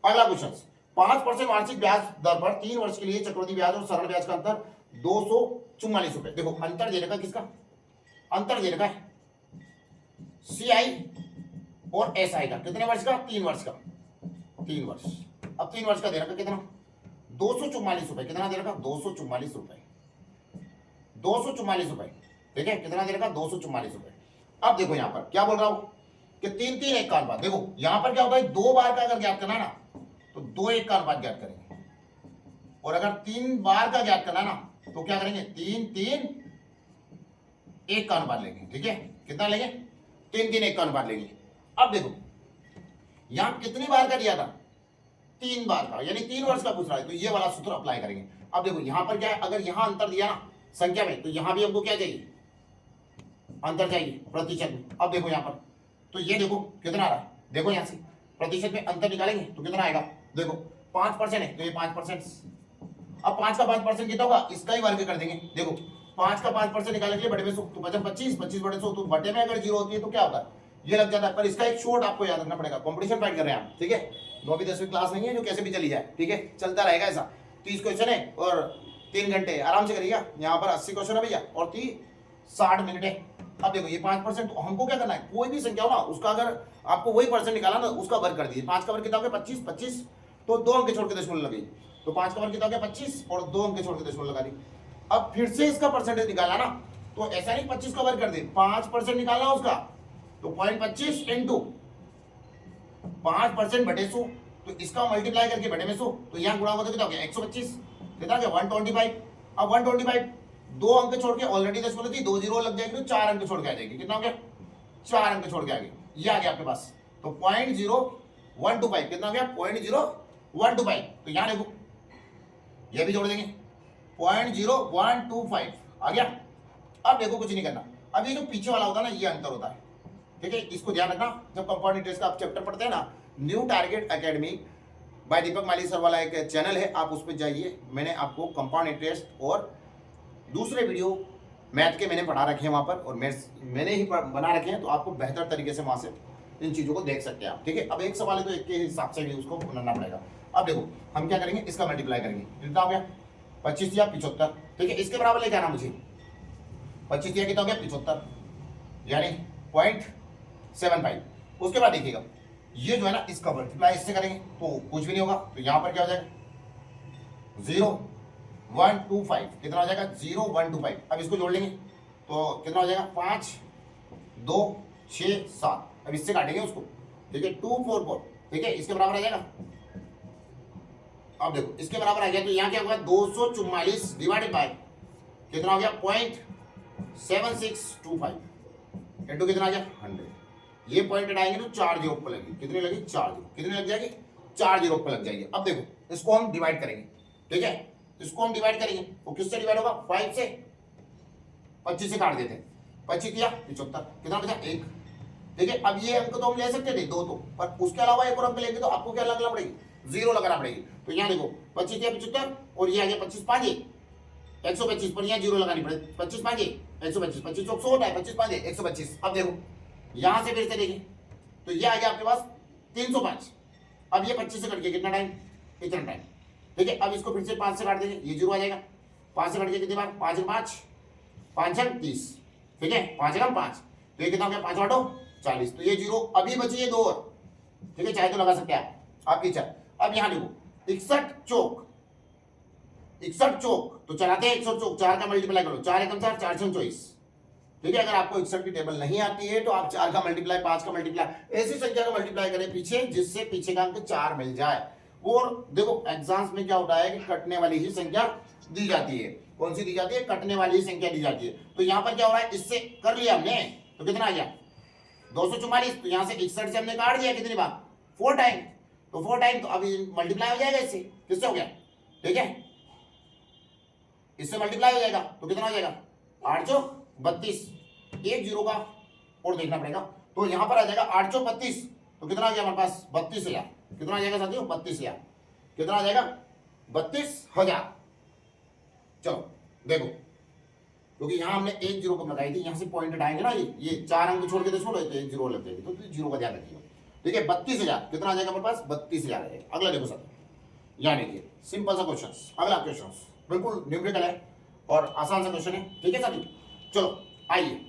अगला क्वेश्चन, 5% वार्षिक ब्याज दर पर 3 वर्ष के लिए चक्रवृद्धि ब्याज और सरल ब्याज का अंतर 244 रुपए। देखो अंतर दे रखा, किसका अंतर दे रखा है? CI और SI का। कितने वर्ष का? 3 वर्ष का। 3 वर्ष। अब 3 वर्ष का दे रखा कितना? 244 रुपए। कितना दे रखा? 244 रुपए। 244 रुपए, ठीक है। कितना दे रखा? 244 रुपए। अब देखो यहां पर क्या बोल रहा हूं कि 3 3 1 का अनुपात। देखो यहां पर क्या होता है, 2 बार का अगर ज्ञात करना है ना, तो 2 1 का अनुपात ज्ञात करेंगे, और अगर 3 बार का ज्ञात करना ना, तो क्या करेंगे? 3 3 1 का अनुपात लेंगे, ठीक है। कितना लेंगे? 3 3 1 का अनुपात लेंगे। अब देखो यहां कितनी बार का दिया था, 3 बार का, यानी 3 वर्ष का पूछ रहा है, तो ये वाला सूत्र अप्लाई करेंगे। अब देखो यहां पर क्या है, अगर यहां अंतर दिया ना संख्या में, तो यहां भी हमको क्या चाहिए, अंतर चाहिए प्रतिशत में। अब देखो यहां पर, तो ये देखो कितना आ रहा है, देखो यहां से प्रतिशत में अंतर निकालेंगे तो कितना आएगा, देखो 5% है तो ये 5%। अब 5 का 5% कितना होगा, इसका ही वर्ग कर देंगे। देखो 5 का 5% निकालने के लिए बटे में 100 तो बचा 25, 25 बटे 100, तो बटे में अगर 0 होती है तो क्या होता है, ये लग जाता है। पर इसका एक शॉर्ट आपको याद रखना पड़ेगा, कंपटीशन फाइट कर रहे हैं हम, ठीक है। 9वीं 10वीं क्लास नहीं है जो कैसे भी चली जाए, ठीक है, चलता रहेगा ऐसा। 30 क्वेश्चन है और 3 घंटे आराम से करिएगा। यहाँ पर 80 क्वेश्चन है भैया और 60 मिनट है। अब देखो ये 5%, तो हमको क्या करना है, कोई भी संख्या हो ना उसका अगर आपको वही परसेंट निकाला ना, उसका वर्ग कर दीजिए। 5 का वर्ग कितना हो गया, 25, 25 तो 2 अंक छोड़ के दशमलव लगी, तो 5 का वर्ग कितना हो गया, 25 और 2 अंक छोड़ के दशमलव लगा दी। अब फिर से इसका परसेंटेज निकाला ना, तो ऐसा नहीं 25 का वर्ग कर दे, 5% निकालना उसका, तो 0.25 इंटू 5% बटे 100, तो इसका मल्टीप्लाई करके बटे में 100, तो यहाँ गुणा होगा तो कितना हो गया, 125, कितना हो गया 125। अब 125 2 अंक छोड़ के, ऑलरेडी दशमलव थी, 2 जीरो लग जाएगी तो 4 अंक छोड़ के आ जाएगी, कितना हो गया 4 अंक छोड़ के आ गए, ये आ गया आपके पास। तो 0.0125 कितना हो गया 0.0125, तो यहाँ देखो ये भी जोड़ देंगे 0.0125 आ गया। अब देखो कुछ नहीं करना, अब ये जो पीछे वाला होता है ना, ये अंतर होता है, ठीक है, इसको ध्यान रखना। जब कंपाउंड इंटरेस्ट का आप चैप्टर पढ़ते हैं ना, न्यू टारगेट एकेडमी बाय दीपक माली सर वाला एक चैनल है, आप उस पर जाइए। मैंने आपको कंपाउंड इंटरेस्ट और दूसरे वीडियो मैथ के मैंने पढ़ा रखे हैं वहाँ पर, और मैंने ही बना रखे हैं, तो आपको बेहतर तरीके से वहाँ से इन चीज़ों को देख सकते हैं आप, ठीक है। अब एक सवाल है तो एक के हिसाब से भी उसको बनाना पड़ेगा। अब देखो हम क्या करेंगे, इसका मल्टीप्लाई करेंगे, कितना हो गया 25 या 75, ठीक है, इसके बराबर लेके आना मुझे, 25 या कितना हो गया 75, यानी 0.75। उसके बाद देखिएगा ये जो है ना, इसका मल्टीप्लाई इससे करेंगे तो कुछ भी नहीं होगा, तो यहां पर क्या हो जाएगा 0.125, कितना हो जाएगा 0.125। अब इसको जोड़ लेंगे तो कितना हो जाएगा 5 2 6 7, अब इससे काटेंगे उसको, ठीक है 244, ठीक है, इसके बराबर आ जाएगा। अब देखो इसके बराबर आ गया, तो यहाँ क्या होगा 244 डिवाइडेड बाय कितना हो गया 0.7625 इंटू कितना आ गया 100। ये पॉइंट हटाएंगे तो 4 जीरो पर लगी, कितनी लगी 4 जीरो, कितनी लग जाएगी 4 जीरो पर लग जाएगी। अब देखो इसको हम डिवाइड करेंगे, ठीक है, इसको हम डिवाइड करेंगे तो किससे डिवाइड होगा 5 से, 25 से काट देते हैं, 25 या 75, कितना बचा 1, ठीक है। अब ये अंक तो हम ले सकते थे 2 तो, पर उसके अलावा एक और अंक लेंगे तो आपको क्या लगाना पड़ेगी, 0 लगाना पड़ेगी। तो यहाँ देखो 25 या 75 और ये आ गया 25 5 125, पर यहाँ 0 लगानी पड़ेगी, 25 5 125, 25 चौक 100 होता है, 25 5 125। अब देखो यहां से फिर से देखें तो ये आ गया आपके पास 305। अब ये 25 से कट गया कितना टाइम, इतना टाइम, ठीक है। अब इसको फिर से 5 से काट देंगे, ये 0 आ जाएगा, 5 से कट गया कितनी बार 5 5 5 30, ठीक है, 5 5, तो ये कितना हो गया 5 8 40, तो ये 0 अभी बची है 2 और, ठीक है, चाहे तो लगा सकते हैं आपकी इच्छा। अब यहाँ देखो 61 चौक, 61 चौक तो चलाते हैं 100 चौक, 4 का मल्टीप्लाई करो, 4 एकम 4 4 24, ठीक है। अगर आपको 61 की टेबल नहीं आती है तो आप 4 का मल्टीप्लाई 5 का मल्टीप्लाई ऐसी संख्या का मल्टीप्लाई करें पीछे, जिससे पीछे का अंक 4 मिल जाए। और देखो एग्जाम्स में क्या होता है कि कटने वाली ही संख्या दी जाती है, कौन सी दी जाती है, कटने वाली ही संख्या दी जाती है। तो यहाँ पर क्या हो रहा है, इससे कर लिया हमने तो कितना आ गया 244, तो यहाँ से 61 से हमने काट दिया कितनी बार 4 टाइम, तो 4 टाइम, तो अभी मल्टीप्लाई हो जाएगा इससे, किससे हो गया, ठीक है, इससे मल्टीप्लाई हो जाएगा तो कितना हो जाएगा 8 चौक 32, एक जीरो का और देखना पड़ेगा, तो यहां पर आ जाएगा 832, तो कितना आ गया हमारे पास 32,000, कितना आ जाएगा साथियों 32,000, कितना आ जाएगा 32,000। चलो देखो, क्योंकि यहां हमने एक जीरो कम लगाई थी, यहां से पॉइंट हटाएंगे ना, ये 4 अंक छोड़ के तो छोड़ो, एक जीरो लग जाएगी, तो जीरो का ध्यान रखिए, ठीक है। 32,000 कितना आ जाएगा हमारे पास 32,000 आ जाएगा। अगला देखो सर, यहाँ देखिए सिंपल सा क्वेश्चन, अगला क्वेश्चन बिल्कुल न्यूमेरिकल है और आसान सा क्वेश्चन है, ठीक है साथियों। चलो आइए,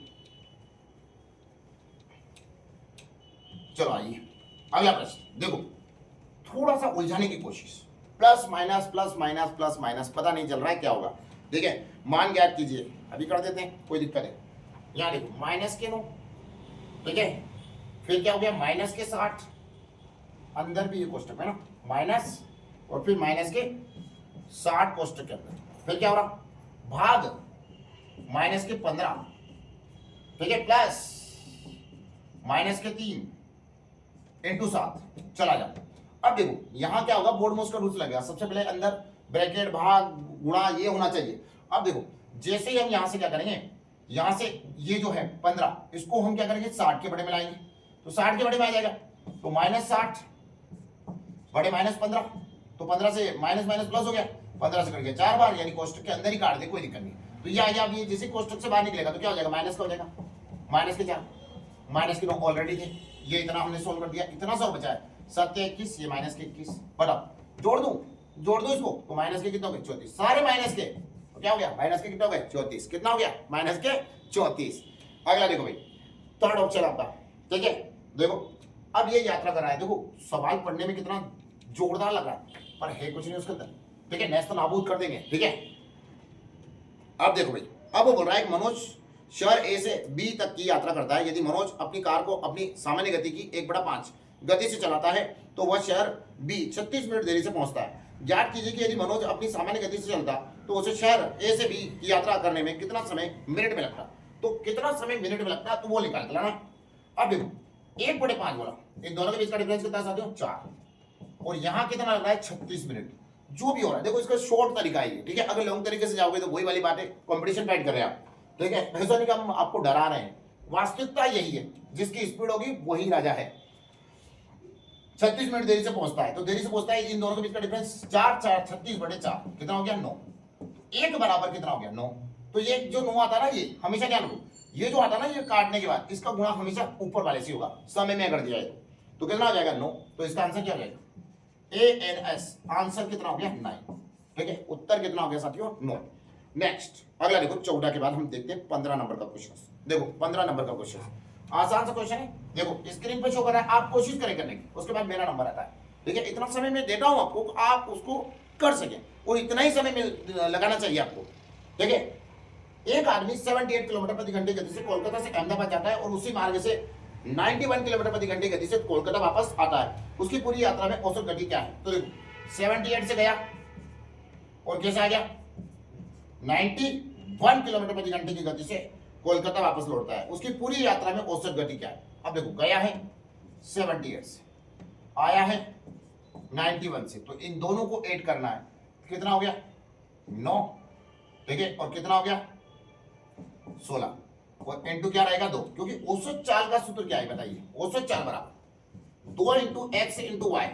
चलो आइए अगला प्रश्न देखो, थोड़ा सा उलझाने की कोशिश, plus minus plus minus plus minus, पता नहीं चल रहा है क्या होगा, ठीक है। मान ज्ञात कीजिए, अभी कर देते हैं, कोई दिक्कत है। यहाँ देखो माइनस के 9, ठीक है, फिर क्या हो गया माइनस के 60, अंदर भी ये कोष्टक है ना, माइनस और फिर माइनस के 60 कोष्टक के अंदर, फिर क्या हो रहा भाग माइनस के 15, ठीक है, प्लस माइनस के 3 इंटू 7, चला जा। अब देखो यहां क्या होगा, बोर्ड में उसका रूल्स लगेगा। सबसे पहले अंदर ब्रैकेट भाग गुणा ये होना चाहिए। अब देखो जैसे ही हम यहां से क्या करेंगे, यहां से ये जो है 15 इसको हम क्या करेंगे 60 के बड़े में लाएंगे, तो 60 के बड़े में आ जाएगा, तो -60 बड़े -15, तो 15 से माइनस माइनस प्लस हो गया, 15 से कट गया 4 बार, यानी कोष्टक के अंदर ही काट दे, कोई दिक्कत नहीं। तो ये आ गया। अब ये जैसे कोष्टक से बाहर निकलेगा तो क्या हो जाएगा, माइनस का हो जाएगा, माइनस के 4, माइनस के 9 ऑलरेडी थे, ये इतना हमने सोल्व कर दिया, इतना सौ बचा है 7 के 21, ये माइनस के 21, बताओ जोड़ दो इसको, तो माइनस के कितना हो गए 34, सारे माइनस के, तो क्या हो गया माइनस के कितना हो गए 34, कितना हो गया माइनस के 34। अगला देखो भाई, थर्ड ऑप्शन आपका, ठीक है। देखो अब ये यात्रा कर रहा है, देखो सवाल पढ़ने में कितना जोरदार लग रहा है, पर है कुछ नहीं उसके अंदर, ठीक है, नेस्त नाबूद कर देंगे, ठीक है। अब देखो भाई, अब वो बोल रहा है मनोज शहर ए से बी तक की यात्रा करता है। यदि मनोज अपनी कार को अपनी सामान्य गति की 1/5 गति से चलाता है तो वह शहर बी 36 मिनट देरी से पहुंचता है। ज्ञात कीजिए कि यदि मनोज अपनी सामान्य गति से चलता तो उसे शहर ए से बी की यात्रा करने में कितना समय मिनट में लगता, तो कितना समय मिनट में लगता तो वो निकाल के लाना। अब देखो 1/5 बोला, इन दोनों के बीच का डिफरेंस कितना साथियों 4, और यहां कितना लग रहा है 36 मिनट, जो भी हो रहा है। देखो इसका शॉर्ट तरीका है ये, ठीक है। अगर लॉन्ग तरीके से जाओगे तो वही वाली बात है, कंपटीशन फाइट कर रहे हैं आप, ठीक है। ऐसा नहीं कि हम आपको डरा रहे हैं, वास्तविकता यही है, जिसकी स्पीड होगी वही राजा है। 36 मिनट देरी से पहुंचता है, तो देरी से पहुंचता है, इन दोनों के बीच का डिफरेंस 4 4 36/4 कितना हो गया 9, एक बराबर कितना हो गया 9। तो ये जो 9 आता ना, ये हमेशा ध्यान रखो, ये जो आता ना ये काटने के बाद इसका गुणा हमेशा ऊपर वाले से होगा, समय में अगर दिया है तो कितना हो जाएगा 9, तो इसका आंसर क्या हो जाएगा ANS, आंसर कितना हो गया 9, ठीक है। उत्तर कितना हो गया साथियों 9। नेक्स्ट अगला देखो 14 के बाद हम देखते हैं 15 नंबर का क्वेश्चन। देखो 15 नंबर का क्वेश्चन आसान सा क्वेश्चन है, देखो स्क्रीन पे शो कर रहा है, आप कोशिश करें करने की, उसके बाद मेरा नंबर आता है, ठीक है। इतना समय मैं देता हूं आपको, आप उसको कर सके, और इतना ही समय लगाना चाहिए आपको, ठीक है। एक आदमी 78 किलोमीटर प्रति घंटे गति से कोलकाता से अहमदाबाद जाता है और उसी मार्ग से 91 किलोमीटर प्रति घंटे गति से कोलकाता वापस आता है। उसकी पूरी यात्रा में औसत गति क्या है, तो देखो 78 से गया और कैसे आ गया 91 किलोमीटर प्रति घंटे की गति से कोलकाता वापस लौटता है, उसकी पूरी यात्रा में औसत गति क्या है। अब देखो गया है 78 से, आया है 91 से, तो इन दोनों को ऐड करना है, कितना हो गया 9, ठीक है, और कितना हो गया 16, और इनटू क्या रहेगा 2, क्योंकि औसत चाल का सूत्र क्या है बताइए, औसत चाल बराबर 2 into X into Y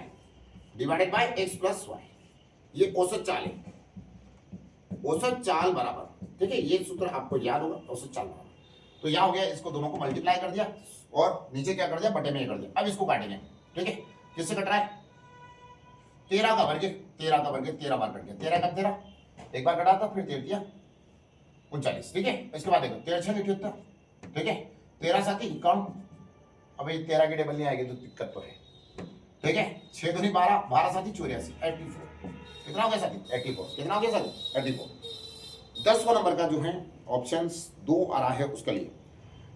divided by X plus Y, ये औसत चाल है, औसत चाल बराबर, ठीक है, ये सूत्र आपको याद होगा, औसत चाल बराबर। तो यहां हो गया, इसको दोनों को मल्टीप्लाई कर दिया और नीचे क्या कर दिया बटे में कर दिया। अब इसको काटेंगे, ठीक है, किससे कट रहा है 13 का वर्ग 13 का वर्ग 13 बार कट गया, 13 का 13 एक बार कटा था, फिर 13 दिया 39, ठीक है। इसके बाद देखो 13 6 78, ठीक है, 13 7 51, अब ये 13 की टेबल नहीं आएगी तो दिक्कत तो है, ठीक है। 6 दूनी 12, 12 7 84, 84, कितना हो गया साथी 84, कितना हो गया साथी 84। 10वां नंबर का जो है ऑप्शन 2 आ रहा है उसके लिए,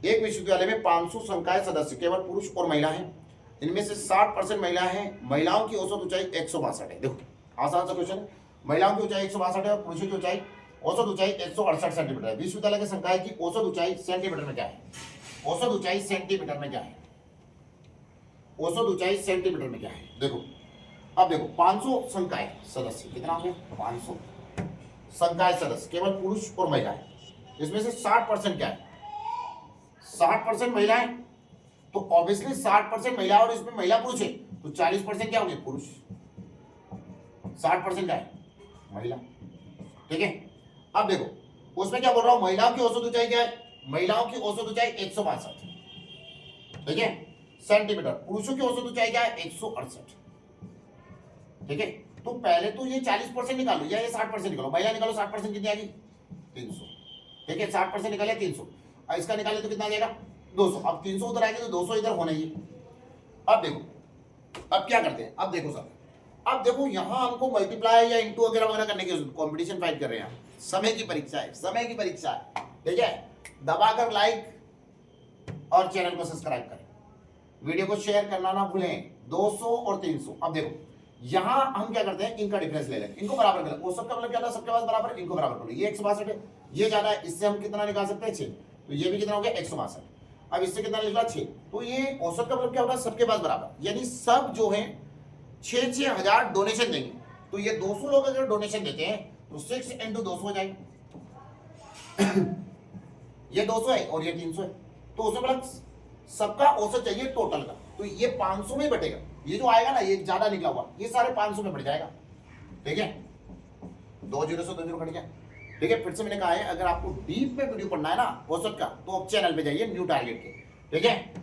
एक विश्वविद्यालय में 500 संकाय सदस्य केवल पुरुष और महिला हैं, इनमें से 60% महिलाएं हैं, महिलाओं की औसत ऊंचाई 162 है। देखो आसान सा क्वेश्चन है, महिलाओं की ऊंचाई 162 है और पुरुषों की ऊंचाई औसत ऊंचाई 168 सेंटीमीटर है। विश्वविद्यालय के संकाय की औसत ऊंचाई सेंटीमीटर में क्या है, औसत ऊंचाई सेंटीमीटर में क्या है, औसत ऊंचाई सेंटीमीटर में क्या है। देखो अब देखो 500 संकाय सदस्य, कितना हो गया 500 संकाय सदस्य केवल पुरुष और महिला है, इसमें से 60% क्या है 60% महिला है, तो ऑब्वियसली 60% महिला और इसमें महिला पुरुष है, तो 40% क्या होंगे पुरुष, 60% क्या है महिला, ठीक है। अब देखो उसमें क्या बोल रहा हूं, महिलाओं की औसत ऊंचाई क्या है, महिलाओं की औसत ऊंचाई 162, ठीक है, सेंटीमीटर, पुरुषों की औसत ऊंचाई क्या है 168, ठीक है। तो पहले तो ये 40% निकालो या ये 60% निकालो, महिला निकालो 60% कितनी आ गई 300, ठीक है, 60% निकाले 300, इसका निकाले तो कितना आ जाएगा 200, अब 300 उधर आएगा तो 200 इधर होना ही। अब देखो अब क्या करते हैं, अब देखो सर, अब देखो यहां हमको मल्टीप्लाई या इंटू वगैरह वगैरह करने की कंपटीशन फाइट कर रहे हैं, समय की परीक्षा है, समय की परीक्षा है, ठीक है। दबाकर लाइक और चैनल को सब्सक्राइब करें, वीडियो को शेयर करना ना भूलें। 200 और 300, अब देखो यहां हम क्या करते हैं, इनका डिफरेंस ले लेंगे, इनको बराबर कर लें, वो सबका मतलब क्या था सबके पास बराबर, इनको बराबर कर लो, ये 162 है, ये ज्यादा है, इससे हम कितना निकाल सकते हैं 6, तो ये भी कितना हो गया 162, अब इससे कितना निकला 6। तो ये औसत का मतलब क्या होगा, सबके पास बराबर, यानी सब जो है 6-6 हजार डोनेशन देंगे। तो ये 200 लोग अगर डोनेशन देते हैं तो 6 × 200 हो जाएगा। ये 200 है और ये 300 है, तो उसमें मतलब सबका औसत चाहिए टोटल का, तो ये 500 में बटेगा। ये जो आएगा ना, ये ज्यादा निकला हुआ, ये सारे 500 में बढ़ जाएगा। ठीक है, 2 0 से 2 0 कट गया। ठीक है, फिर से मैंने कहा है, अगर आपको डीप में वीडियो पढ़ना है ना औसत का, तो आप चैनल पे जाइए न्यू टारगेट के। ठीक है,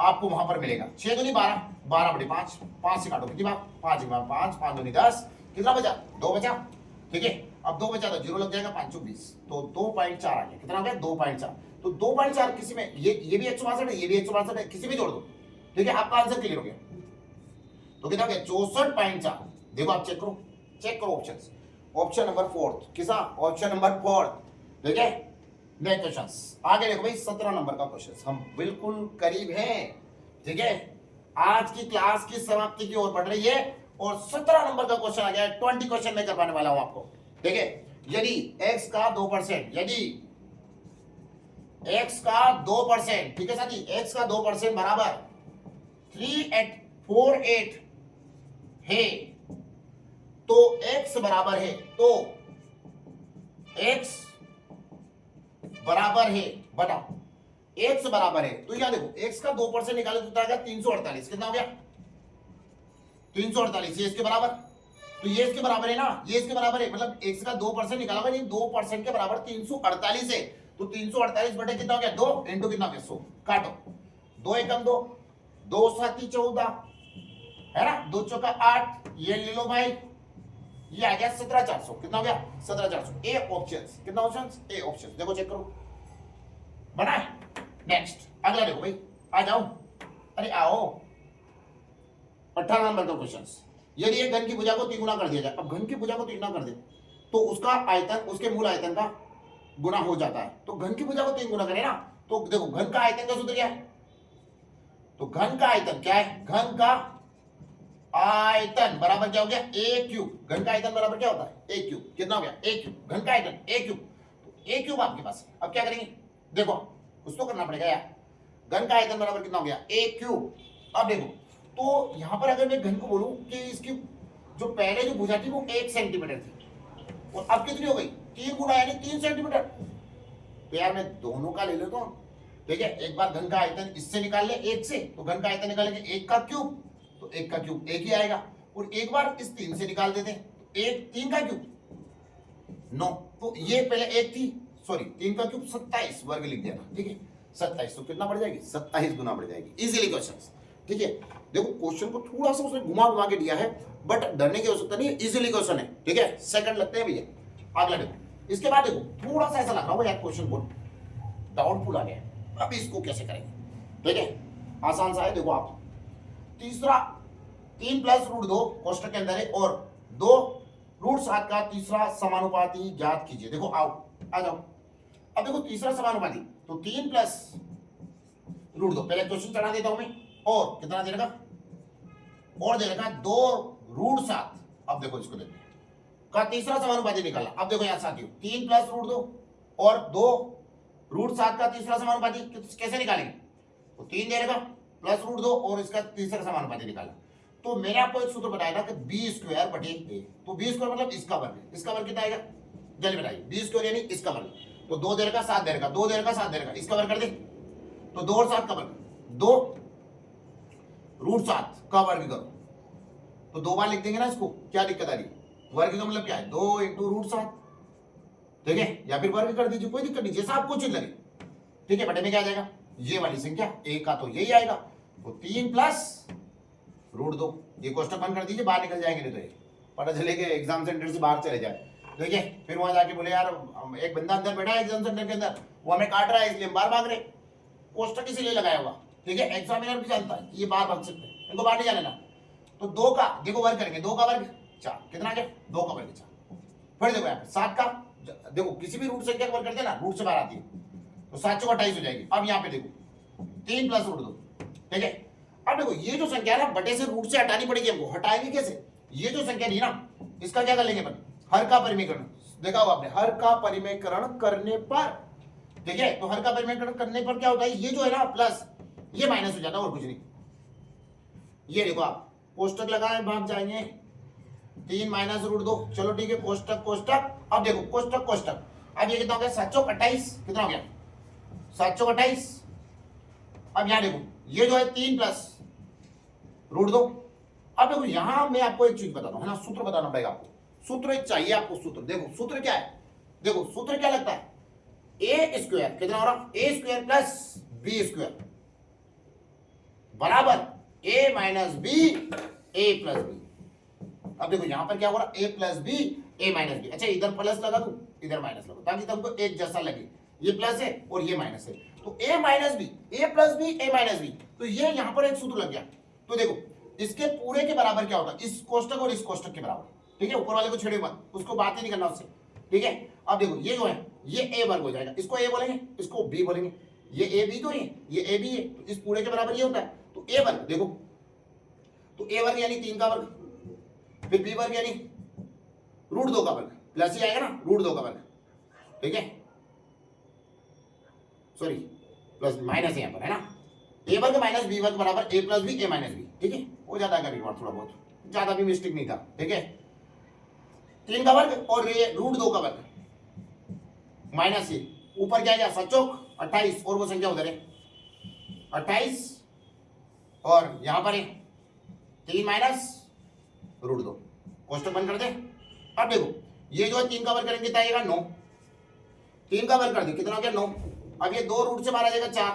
आपको वहां पर मिलेगा 6 दूनी 12, 12/5, 5 से काटो कितनी बार, 5 बार 5, 5 दूनी 10, कितना बचा, 2 बचा। ठीक है, अब 2 बचा तो 0 लग जाएगा, 5 20, तो 2.4 आ गया। कितना आ गया, 2.4। तो 2.4 किसी में, ये भी 162 है, ये भी 162 है, किसी भी जोड़ दो। ठीक है, आपका आंसर क्लियर हो गया। तो कितना हो गया, 64.4। देखो आप चेक करो ऑप्शंस। ऑप्शन नंबर 4 किसा, ऑप्शन नंबर 4। ठीक है, नेक्स्ट क्वेश्चन आगे देखो भाई, 17 नंबर का क्वेश्चन, हम बिल्कुल करीब हैं। ठीक है, आज की क्लास की समाप्ति की ओर बढ़ रही है और 17 नंबर का क्वेश्चन आ गया है। 20 क्वेश्चन मैं करवाने वाला हूं आपको। ठीक है, यदि x का 2%, यदि x का 2%, ठीक है साथी, x का 2% बराबर 3848 है, तो x बराबर है, तो x बराबर है, बताओ x बराबर है, तो यहां देखो x का 2% निकाले तो आ गया 348। कितना हो गया, 348। ये इसके बराबर, तो ये इसके बराबर है ना, ये इसके बराबर है, मतलब x का 2% निकाला हुआ, 2% के बराबर 348 है। तो 348 बटे कितना हो गया, 2 इंटू कितना हो गया, 100। काटो, 2 एकम 2, 2 7 14 है ना, 2 चौका 8, ये ले लो भाई, ये आ गया 17,400। कितना हो गया, 17,400। ए ऑप्शन, कितना ऑप्शन, ए ऑप्शन। देखो चेक करो, बना है। नेक्स्ट अगला देखो भाई, आ जाओ, अरे आओ, 18 नंबर का क्वेश्चन। यदि एक घन की भुजा को 3 गुना कर दिया जाए, अब घन की भुजा को 3 गुना कर दे तो उसका आयतन उसके मूल आयतन का गुना हो जाता है। तो घन की भुजा को 3 गुना करें ना, तो देखो घन का आयतन का सूत्र क्या है, तो घन का आयतन क्या है, घन का आयतन बराबर क्या हो गया, a क्यूब। घन का आयतन बराबर क्या होता है, a क्यूब। कितना हो गया, a क्यूब। घन का आयतन a क्यूब, तो a क्यूब आपके पास है। अब क्या करेंगे, देखो कुछ तो करना पड़ेगा यार। घन का आयतन बराबर कितना हो गया, a क्यूब। अब देखो, तो यहां पर अगर मैं घन को बोलूं कि इसकी जो पहले जो भुजा थी वो 1 सेंटीमीटर थी, और अब कितनी हो गई, 3 गुना, यानी 3 सेंटीमीटर। तो यार मैं दोनों का ले लेता हूं। ठीक है, एक बार घन का आयतन इससे निकाल ले 1 से, तो घन का आयतन निकालेंगे 1 का क्यूब, तो 1 का क्यूब 1 ही आएगा। और एक बार इस 3 से निकाल देते हैं, तो 1 3 का क्यूब 9, तो ये पहले 1 थी, सॉरी 3 का क्यूब 27 वर्ग लिख दिया। ठीक है, 27, तो कितना बढ़ जाएगी, 27 गुना बढ़ जाएगी। Easily question. ठीक है, देखो क्वेश्चन को थोड़ा सा उसने घुमा घुमा के दिया है, बट डरने की आवश्यकता नहीं है, इजीली क्वेश्चन है। ठीक है, सेकंड लगते हैं भैया। अगला देखो, इसके बाद देखो थोड़ा सा ऐसा लग रहा है यार क्वेश्चन बहुत डाउटफुल आ गया, अब इसको कैसे करेंगे। ठीक है, आसान सा है, देखो आप तीसरा 3 + √2 कोष्टक के अंदर है, और 2 √7 का तीसरा समानुपाती ज्ञात कीजिए। देखो आओ, आ जाओ। अब देखो तीसरा समानुपाती, तो 3 + √2, पहले क्वेश्चन चढ़ा देता हूं मैं, और कितना दे रखा, और दे रखा 2 √7। अब देखो इसको देखते हैं, का तीसरा समानुपाती निकाला। अब देखो यहां साथियों, 3 + √2 और 2 √7 का तीसरा समानुपाती कैसे निकालेंगे, तो 3 दे रखा प्लस √2 और इसका तीसरा समानुपाती निकाला। तो मैंने आपको एक सूत्र बताया था कि b² बटे a, तो b² मतलब इसका वर्ग, इसका वर्ग कितना आएगा, जल्दी बताइए, b² यानी इसका वर्ग। तो 2 दे रखा 7 दे रखा, 2 दे रखा 7 दे रखा, इसका वर्ग कर दे, तो 2 और 7 का वर्ग, 2 √7 का वर्ग करो, तो 2 बार लिख देंगे ना इसको, क्या दिक्कत आ रही है, वर्ग का मतलब क्या है, 2 × √7। ठीक है, या फिर वर्ग कर दीजिए, कोई दिक्कत नहीं, जैसा आपको उचित लगे। ठीक है, बटे में क्या आ जाएगा, ये वाली संख्या a का, तो यही आएगा, तो 3 + √2। ये कोष्टक बंद कर दीजिए, बाहर निकल जाएंगे, नहीं तो ये पता चले कि एग्जाम सेंटर से बाहर चले जाए। ठीक है, फिर वहां जाके बोले यार एक बंदा अंदर बैठा है एग्जाम सेंटर के अंदर, वो हमें काट रहा है इसलिए हम बाहर भाग रहे। कोष्टक इसीलिए लगाया हुआ। ठीक है, एग्जामिनर भी जानता है ये बाहर भाग सकते हैं, इनको बाहर नहीं जाने ना। तो 2 का देखो वर्ग करेंगे, 2 का वर्ग 4, कितना आ गया, 2 का वर्ग 4। फिर देखो यहाँ 7 का, देखो किसी भी रूट संख्या का वर्ग करते हैं ना, रूट से बाहर आती है, तो 7 × 28 हो जाएगी। अब यहाँ पे देखो 3 + √2। ठीक है, अब देखो ये जो संख्या है ना, बटे से रूट से हटानी पड़ेगी हमको, हटाएंगे कैसे, ये जो संख्या नहीं ना, इसका क्या कर लेंगे अपन, हर का परिमेयकरण। देखा होगा आपने, हर का परिमेयकरण करने पर ठीक है। तो हर का परिमेय करने पर क्या होता है, ये जो है ना प्लस ये माइनस हो जाता है और कुछ नहीं। ये देखो आप कोष्टक लगाए भाग जाएंगे 3 माइनस रूट 2, चलो ठीक है कोष्टक कोष्टक। अब देखो कोष्टक कोष्टक, अब ये कितना हो गया 728, कितना हो गया 728। अब यहां देखो ये जो है 3 प्लस रूट 2। अब देखो यहां मैं आपको एक चीज बताता हूं है ना, सूत्र बताना पड़ेगा आपको, सूत्र एक चाहिए आपको सूत्र। देखो सूत्र क्या है, देखो सूत्र क्या लगता है, ए स्क्वायर कितना हो रहा, ए स्क्वायर प्लस बी स्क्वायर बराबर ए माइनस बी ए प्लस बी। अब देखो यहां पर क्या हो रहा, ए प्लस बी ए माइनस बी। अच्छा इधर प्लस लगा दूं इधर माइनस लगा ताकि तुमको एक जैसा लगे, ये प्लस है और ये माइनस है, तो ए माइनस बी ए प्लस बी ए माइनस बी, तो ये यहां पर एक सूत्र लग गया। तो देखो इसके पूरे के बराबर क्या होता है, इस कोष्टक और इस कोष्टक के बराबर, ठीक है। ऊपर वाले को छेड़े मत, उसको बात ही नहीं करना उससे, ठीक है। अब देखो ये जो है ये ए वर्ग हो जाएगा, इसको ए बोलेंगे इसको बी बोलेंगे, ये ए बी तो है ये ए बी है, तो इस पूरे के बराबर ये होता है। तो ए वर्ग देखो, तो ए वर्ग यानी 3 का वर्ग, फिर बी वर्ग यानी रूट 2 का वर्ग, प्लस ही आएगा ना रूट 2 का वर्ग, ठीक है। सॉरी प्लस माइनस यहाँ पर है ना, ए वर्ग माइनस बी वर्ग बराबर ए प्लस बी ए माइनस बी, ठीक है। हो जाता है कभी बार थोड़ा बहुत, ज्यादा भी मिस्टेक नहीं था, ठीक है। 3 का वर्ग और ये रूट 2 का वर्ग माइनस ये ऊपर क्या गया 7 चौक 28 और वो संख्या उधर है 28 और यहां पर है 3 माइनस रूट 2, कोष्टक बंद कर दे। अब देखो ये जो है 3 का वर्ग करेंगे कितना आएगा 9, 3 का वर्ग कर दे कितना हो गया 9। अब ये 2 रूट से बाहर आ जाएगा 4।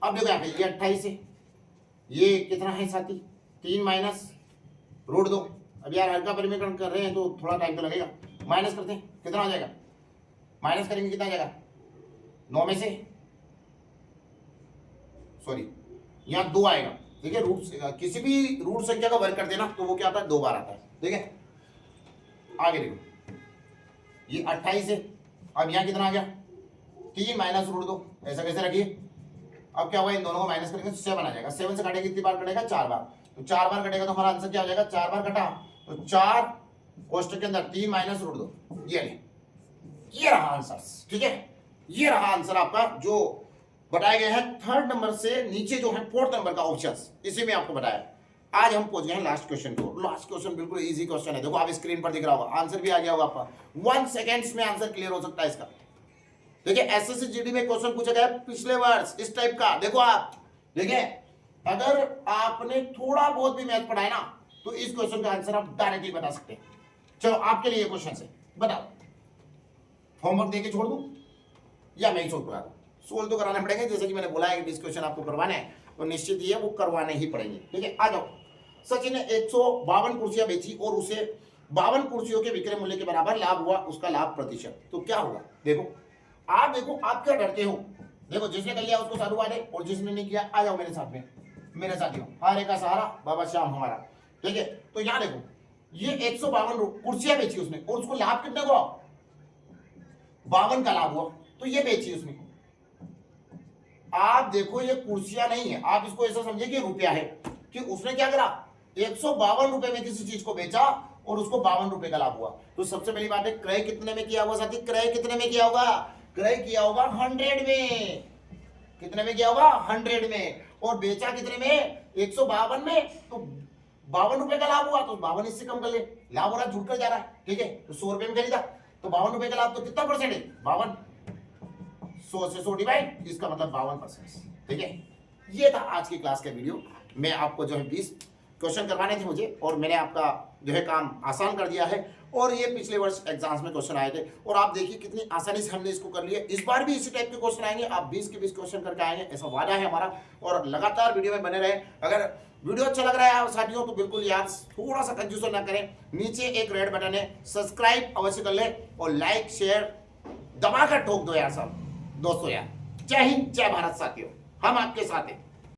अब देखो यहाँ पे ये 28 है, ये कितना है साथी 3 माइनस रूट 2। अब यार हल्का परिमेयकरण कर रहे हैं तो थोड़ा टाइम तो लगेगा, माइनस करते हैं कितना हो जाएगा, माइनस करेंगे कितना आ जाएगा 9 में से सॉरी यहाँ 2 आएगा, ठीक है। रूट किसी भी रूट संख्या का वर्ग कर देना तो वो क्या आता है 2 बार आता है, ठीक है। आगे देखो ये 28 है, अब यहाँ कितना आ गया 3 माइनस रूट 2, ऐसा कैसे रखिए। अब क्या हुआ इन दोनों को माइनस करेंगे 7 आ जाएगा, 7 से काटेंगे कितनी बार कटेगा 4 बार, तो 4 बार कटेगा तो हमारा आंसर क्या हो जाएगा 4 बार कटा, तो 4 कोष्टक के अंदर 3 माइनस रूट 2, ये रहा आंसर, ठीक है। ये रहा आंसर आपका जो बताया गया है 3rd नंबर से नीचे जो है 4th नंबर का ऑप्शन, इसी में आपको बताया। आज हम पहुंच गए हैं लास्ट क्वेश्चन को। लास्ट क्वेश्चन बिल्कुल इजी क्वेश्चन है, देखो आप स्क्रीन पर दिख रहा होगा, आंसर भी आ गया होगा आपका, 1 सेकेंड्स में आंसर क्लियर हो सकता है इसका। देखिए एसएससी जीडी में क्वेश्चन पूछा गया पिछले वर्ष इस टाइप का, देखो आप देखिए अगर आपने थोड़ा बहुत भी मैथ पढ़ा है ना तो इस क्वेश्चन का आंसर आप डायरेक्टली बता सकते हैं। चलो आपके लिए क्वेश्चन है, बताओ होमवर्क देके छोड़ दूं या मैं ही सोल्व करा दूं? सोल्व तो कराना पड़ेगा, जैसे कि मैंने बोला है कि 20 क्वेश्चन आपको करवाने हैं तो निश्चित ही है वो करवाने ही पड़ेंगे, ठीक है। आ जाओ। सचिन ने 152 कुर्सियां बेची और उसे 52 कुर्सियों के विक्रय मूल्य के बराबर लाभ हुआ, उसका लाभ प्रतिशत, तो क्या होगा। देखो आप क्या डरते हो, देखो जिसने कर लिया उसको साधुवाद है और जिसने नहीं किया आ जाओ मेरे साथ में, मेरे साथियों हारे का सहारा बाबा श्याम हमारा, ठीक है। तो यहां देखो ये 152 कुर्सियां बेची उसने और उसको लाभ कितने को 52 का लाभ हुआ, तो ये बेची उसने। आप देखो ये कुर्सियां नहीं है, आप इसको ऐसा समझिए कि रुपया है, कि उसने क्या करा 152 रुपए में किसी चीज को बेचा और उसको 52 रुपए का लाभ हुआ। तो सबसे पहली बात है क्रय कितने में किया होगा साथी, क्रय कितने में किया होगा, क्रय किया होगा 100 में, कितने में किया होगा 100 में, और बेचा कितने में 152 में, तो 52 रुपए का लाभ हुआ, तो 52 इससे कम कर ले, लाभ हो रहा जुड़ कर जा रहा है, ठीक है। तो 100 रुपए में खरीदा तो 52 रुपए का लाभ, तो कितना परसेंट है 52, 100 से 100 डिवाइड, इसका मतलब 52%, ठीक है। ये था आज की क्लास का वीडियो। मैं आपको जो है 20 क्वेश्चन करवाने थे मुझे और मैंने आपका जो है काम आसान कर दिया है, और ये पिछले वर्ष एग्जाम्स में क्वेश्चन आए थे और आप देखिए कितनी आसानी से हमने इसको कर लिया। इस बार भी इसी टाइप के क्वेश्चन आएंगे, आप 20 के 20 क्वेश्चन करके आएंगे, ऐसा वादा है हमारा, और लगातार वीडियो में बने रहे। अगर वीडियो अच्छा लग रहा है आप साथियों तो बिल्कुल यार थोड़ा सा कंजूस ना करें, नीचे एक रेड बटन है, सब्सक्राइब अवश्य कर ले और लाइक शेयर दबाकर ठोक दो यार सब दोस्तों यार। जय हिंद जय भारत साथियों, हम आपके साथ हैं।